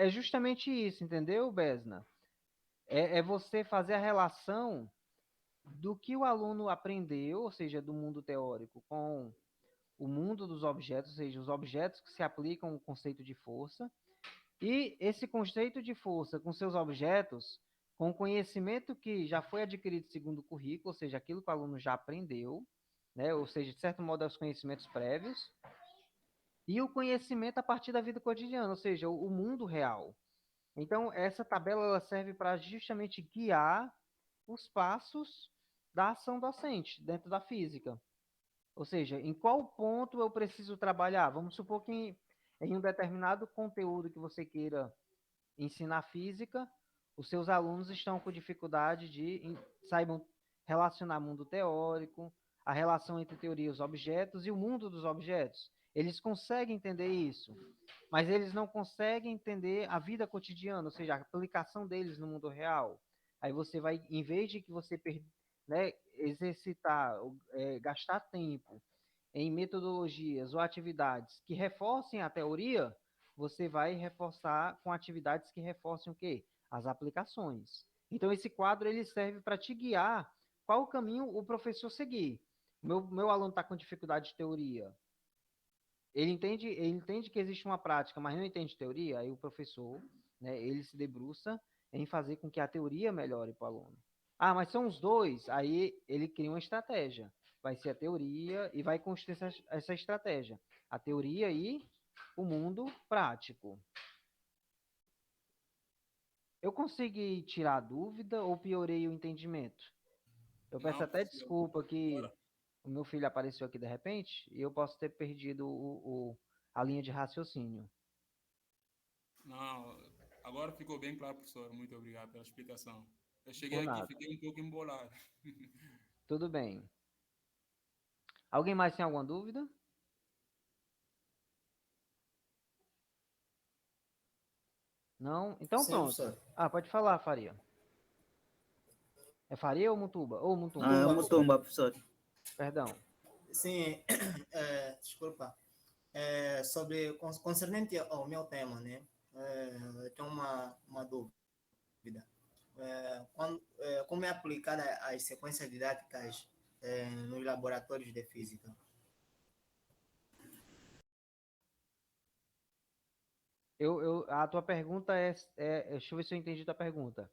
justamente isso, entendeu, Besna? É você fazer a relação do que o aluno aprendeu, ou seja, do mundo teórico, com o mundo dos objetos, ou seja, os objetos que se aplicam o conceito de força, e esse conceito de força com seus objetos, com o conhecimento que já foi adquirido segundo o currículo, ou seja, aquilo que o aluno já aprendeu, né? Ou seja, de certo modo, os conhecimentos prévios, e o conhecimento a partir da vida cotidiana, ou seja, o mundo real. Então, essa tabela ela serve para justamente guiar os passos da ação docente dentro da física. Ou seja, em qual ponto eu preciso trabalhar? Vamos supor que em um determinado conteúdo que você queira ensinar física, os seus alunos estão com dificuldade de saibam relacionar mundo teórico, a relação entre teoria e os objetos e o mundo dos objetos. Eles conseguem entender isso, mas eles não conseguem entender a vida cotidiana, ou seja, a aplicação deles no mundo real. Aí você vai, em vez de que você né, exercitar, gastar tempo em metodologias ou atividades que reforcem a teoria, você vai reforçar com atividades que reforcem o quê? As aplicações. Então, esse quadro ele serve para te guiar qual o caminho o professor seguir. Meu aluno está com dificuldade de teoria. Ele entende que existe uma prática, mas não entende teoria, aí o professor, né, ele se debruça em fazer com que a teoria melhore para o aluno. Ah, mas são os dois, aí ele cria uma estratégia. Vai ser a teoria e vai construir essa estratégia. A teoria e o mundo prático. Eu consegui tirar a dúvida ou piorei o entendimento? Eu peço Não, até professor. desculpa que Agora, o meu filho apareceu aqui de repente e eu posso ter perdido a linha de raciocínio. não, agora ficou bem claro, professor. Muito obrigado pela explicação. Eu cheguei Por aqui e nada. fiquei um pouco embolado. Tudo bem. Alguém mais tem alguma dúvida? Não? Então Sim, pronto. professor. Ah, pode falar, Faria. É Faria ou Mutuba? Ou Mutumba, Ah, é o Tumba, desculpa. professor. Mutumba, professor. Perdão. Sim, desculpa. Concernente ao meu tema, né? Eu tenho uma dúvida. Como é aplicada as sequências didáticas nos laboratórios de física? A tua pergunta deixa eu ver se eu entendi tua pergunta.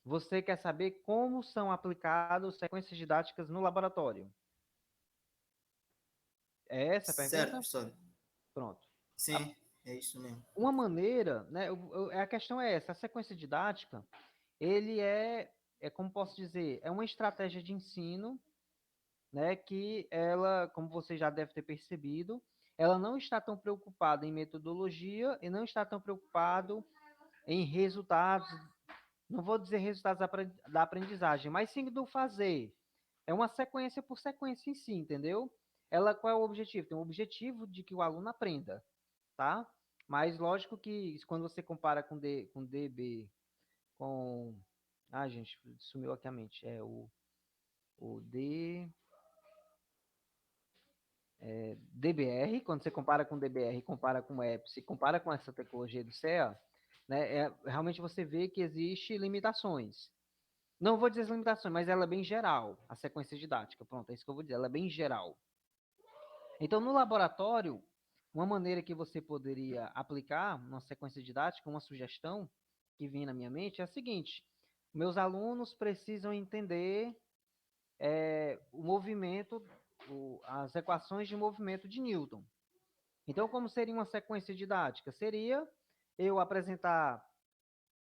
Você quer saber como são aplicadas sequências didáticas no laboratório? É essa a Certo, pergunta? professor. Pronto. Sim, é isso mesmo. Uma maneira, né? A questão é essa, a sequência didática, ele como posso dizer, é uma estratégia de ensino, né? Que ela, como você já deve ter percebido, ela não está tão preocupada em metodologia e não está tão preocupado em resultados, não vou dizer resultados da aprendizagem, mas sim do fazer. É uma sequência por sequência em si, entendeu? Qual é o objetivo? Tem o objetivo de que o aluno aprenda, tá? Mas lógico que quando você compara com DB, com... Ah, gente, sumiu aqui a mente. O DBR, quando você compara com DBR, compara com EPS, compara com essa tecnologia do CEA, né, realmente você vê que existe limitações. Não vou dizer as limitações, mas ela é bem geral, a sequência didática. Pronto, é isso que eu vou dizer, ela é bem geral. Então, no laboratório, uma maneira que você poderia aplicar uma sequência didática, uma sugestão que vinha na minha mente é a seguinte: meus alunos precisam entender o movimento, as equações de movimento de Newton. Então, como seria uma sequência didática? Seria eu apresentar,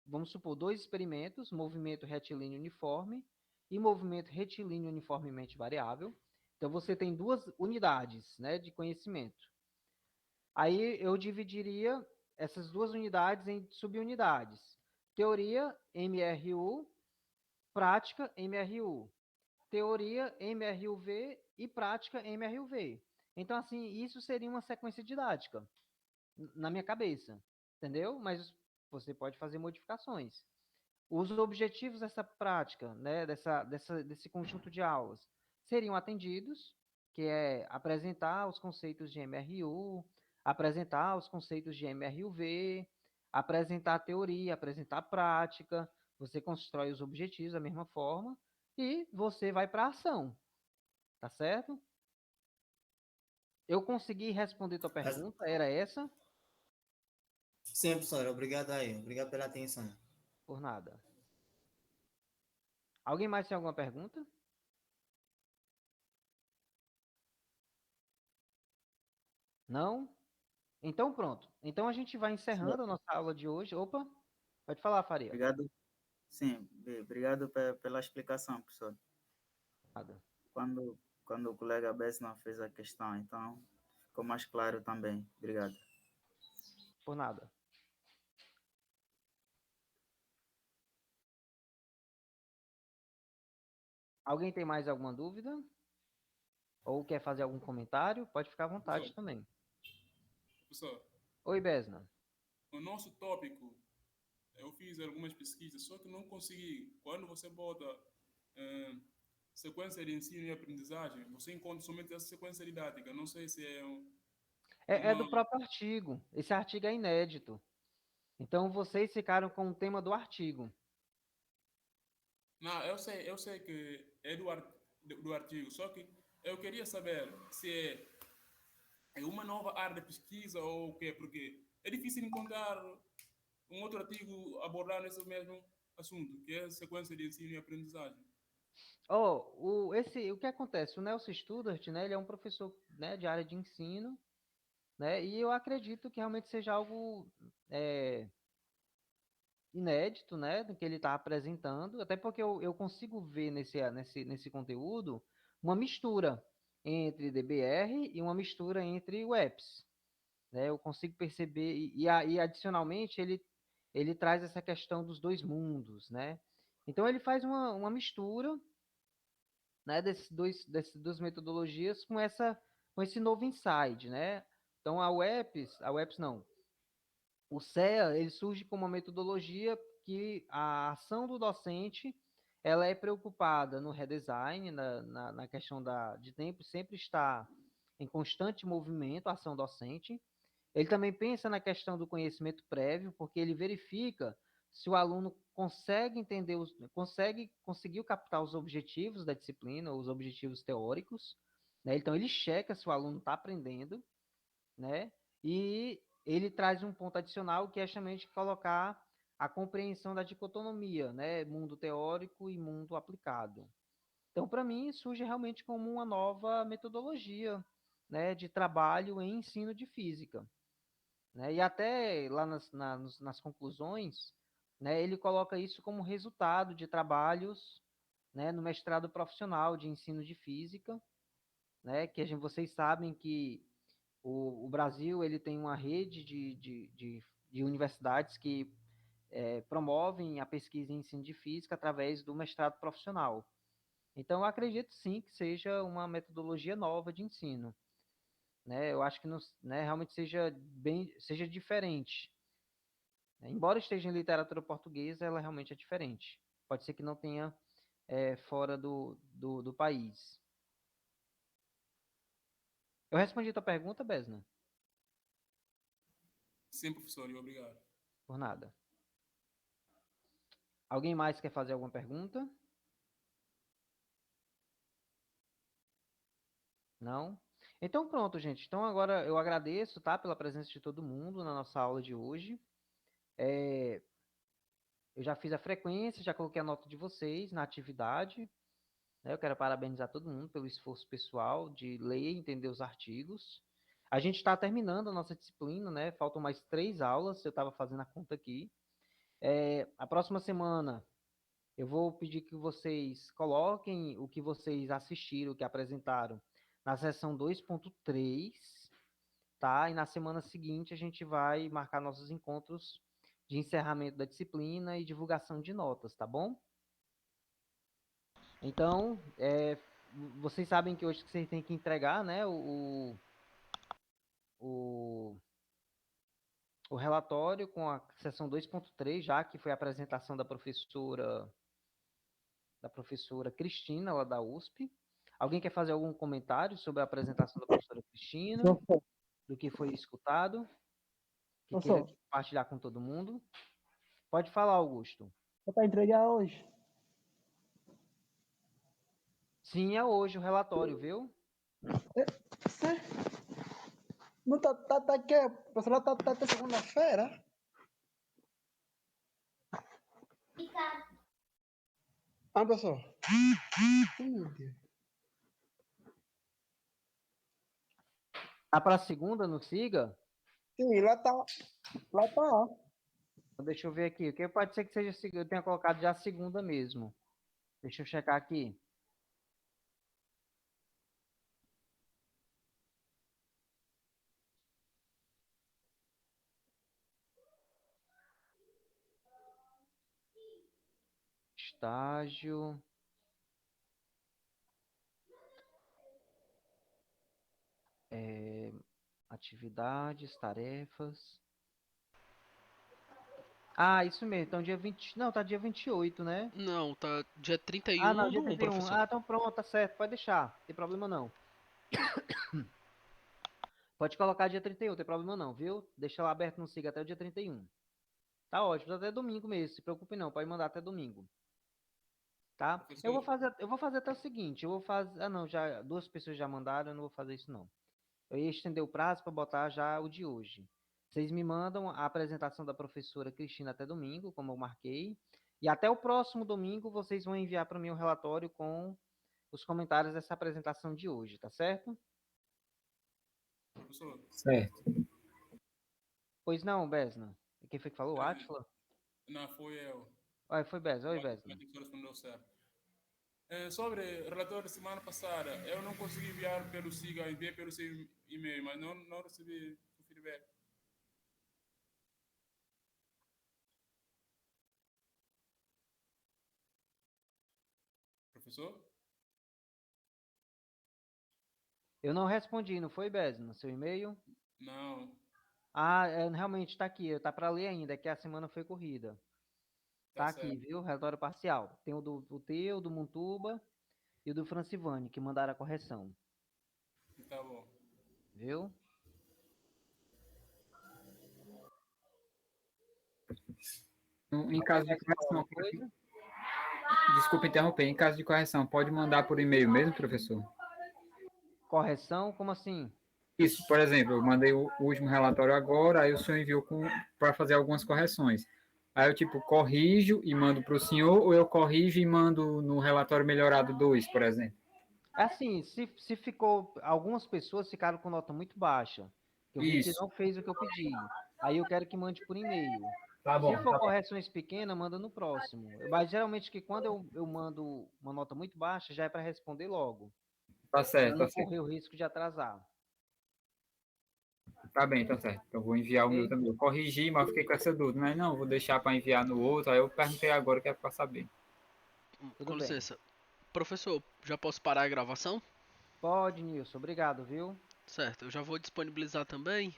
vamos supor, dois experimentos, movimento retilíneo uniforme e movimento retilíneo uniformemente variável. Então, você tem duas unidades, né, de conhecimento. Aí eu dividiria essas duas unidades em subunidades. Teoria, MRU, prática, MRU. Teoria, MRUV e prática, MRUV. Então, assim, isso seria uma sequência didática na minha cabeça, entendeu? Mas você pode fazer modificações. Os objetivos dessa prática, né, desse conjunto de aulas, seriam atendidos, que é apresentar os conceitos de MRU, apresentar os conceitos de MRUV, apresentar a teoria, apresentar a prática, você constrói os objetivos da mesma forma, e você vai para a ação, tá certo? Eu consegui responder tua pergunta, era essa? Sim, professor, obrigado aí. Obrigado pela atenção. Por nada. Alguém mais tem alguma pergunta? Não? Então pronto. Então a gente vai encerrando a nossa aula de hoje. Opa, pode falar, Faria. Obrigado, sim, obrigado pela explicação, professor. Nada. Quando o colega Bessman fez a questão, então ficou mais claro também. Obrigado. Por nada. Alguém tem mais alguma dúvida? Ou quer fazer algum comentário? Pode ficar à vontade Professor, também. professor, Oi, Besna. o nosso tópico, eu fiz algumas pesquisas, só que não consegui. Quando você bota eh, sequência de ensino e aprendizagem, você encontra somente essa sequência didática. Não sei se é É uma. do próprio artigo. Esse artigo é inédito. Então vocês ficaram com o tema do artigo. Não, eu sei que é do artigo, só que eu queria saber se é uma nova área de pesquisa ou o quê, porque é difícil encontrar um outro artigo abordando esse mesmo assunto, que é a sequência de ensino e aprendizagem. O que acontece? O Nelson Studart, né, ele é um professor, né, de área de ensino, né, e eu acredito que realmente seja algo é, inédito, né, do que ele está apresentando, até porque eu consigo ver nesse conteúdo uma mistura entre DBR e uma mistura entre WEPs, né, eu consigo perceber, e adicionalmente ele traz essa questão dos dois mundos, né, então ele faz uma mistura, né, dessas duas metodologias com esse novo insight, né, então a WEPs não, o CEA, ele surge como uma metodologia que a ação do docente, ela é preocupada no redesign, na questão de tempo, sempre está em constante movimento, a ação docente. Ele também pensa na questão do conhecimento prévio, porque ele verifica se o aluno consegue entender, conseguiu captar os objetivos da disciplina, os objetivos teóricos, né? Então, ele checa se o aluno está aprendendo, né? E ele traz um ponto adicional que é justamente colocar a compreensão da dicotomia, né? Mundo teórico e mundo aplicado. Então, para mim, surge realmente como uma nova metodologia, né, de trabalho em ensino de física, né? E até lá nas conclusões, né, ele coloca isso como resultado de trabalhos, né, no mestrado profissional de ensino de física, né, vocês sabem que o Brasil ele tem uma rede de universidades que promovem a pesquisa em ensino de física através do mestrado profissional. Então, eu acredito sim que seja uma metodologia nova de ensino, né? Eu acho que não, né, realmente seja diferente, né? Embora esteja em literatura portuguesa, ela realmente é diferente. Pode ser que não tenha fora do país. Eu respondi a tua pergunta, Besna? Sim, professor, e obrigado. Por nada. Alguém mais quer fazer alguma pergunta? Não? Então pronto, gente. Então agora eu agradeço, tá, pela presença de todo mundo na nossa aula de hoje. Eu já fiz a frequência, já coloquei a nota de vocês na atividade, né? Eu quero parabenizar todo mundo pelo esforço pessoal de ler e entender os artigos. A gente está terminando a nossa disciplina, né? Faltam mais 3 aulas, eu estava fazendo a conta aqui. A próxima semana eu vou pedir que vocês coloquem o que vocês assistiram, o que apresentaram na sessão 2.3, tá? E na semana seguinte a gente vai marcar nossos encontros de encerramento da disciplina e divulgação de notas, tá bom? Então, vocês sabem que hoje vocês têm que entregar, né, o, o relatório com a sessão 2.3, já que foi a apresentação da professora Cristina, lá da USP. Alguém quer fazer algum comentário sobre a apresentação da professora Cristina, Professor, do que foi escutado, que queira professor, compartilhar com todo mundo? Pode falar, Augusto. é para entregar hoje. Sim, é hoje o relatório, viu? Sério? Não tá aqui, professor, tá até segunda-feira? Ah, professor. Meu Deus. Tá para segunda no Siga? Sim, lá tá. Lá tá. Deixa eu ver aqui. O que pode ser que seja eu tenha colocado já segunda mesmo. Deixa eu checar aqui. Estágio. Atividades, tarefas. Ah, isso mesmo. Então, dia 20. Não, tá dia 28, né? Não, tá dia Ah, não, 31 dia do 1, 31. professor. Ah, então pronto, tá certo. Pode deixar. Não tem problema não. Pode colocar dia 31, não tem problema não, viu? Deixa lá aberto no Siga até o dia 31. Tá ótimo, até domingo mesmo. Se preocupe não, pode mandar até domingo. Tá? Professor, Eu vou fazer até o seguinte, eu vou fazer, ah não, já duas pessoas já mandaram, eu não vou fazer isso não. Eu ia estender o prazo para botar já o de hoje. Vocês me mandam a apresentação da professora Cristina até domingo, como eu marquei, e até o próximo domingo vocês vão enviar para mim o relatório com os comentários dessa apresentação de hoje, tá certo? professor, Certo. Pois não, Besna. Quem foi que falou? é, Átila? não foi eu. Oi, foi Besna. Oi, Mas Besna. a professora respondeu certo. Sobre o relatório da semana passada, eu não consegui enviar pelo SIGA, enviei pelo seu e-mail, mas não recebi o feedback. Professor? Eu não respondi, não foi, Besna? Seu e-mail? Não, Ah, realmente está aqui, tá para ler ainda, é que a semana foi corrida. tá Tá aqui, certo. viu? Relatório parcial. Tem o teu, do Montuba e o do Francivani, que mandaram a correção, Tá bom. viu? Em caso de Quer falar correção, alguma coisa? desculpa interromper, em caso de correção, pode mandar por e-mail mesmo, professor? Correção, como assim? Isso, por exemplo, eu mandei o último relatório agora, aí o senhor enviou para fazer algumas correções. Aí eu, tipo, corrijo e mando para o senhor, ou eu corrijo e mando no relatório melhorado 2, por exemplo? Assim, se ficou. Algumas pessoas ficaram com nota muito baixa. Eu vi que Isso. não fez o que eu pedi. Aí eu quero que mande por e-mail. Tá Se bom, for tá bom. correções pequenas, manda no próximo. Mas geralmente que quando eu mando uma nota muito baixa, já é para responder logo. Tá Para certo, tá não certo. correr o risco de atrasar. Tá bem, tá certo. Então vou enviar o meu Ok? também. Eu corrigi, mas fiquei com essa dúvida. Mas não, vou deixar para enviar no outro. Aí eu perguntei agora que é para saber. Tudo Com bem. licença. Professor, já posso parar a gravação? Pode, Nilson. Obrigado, viu? Certo, eu já vou disponibilizar também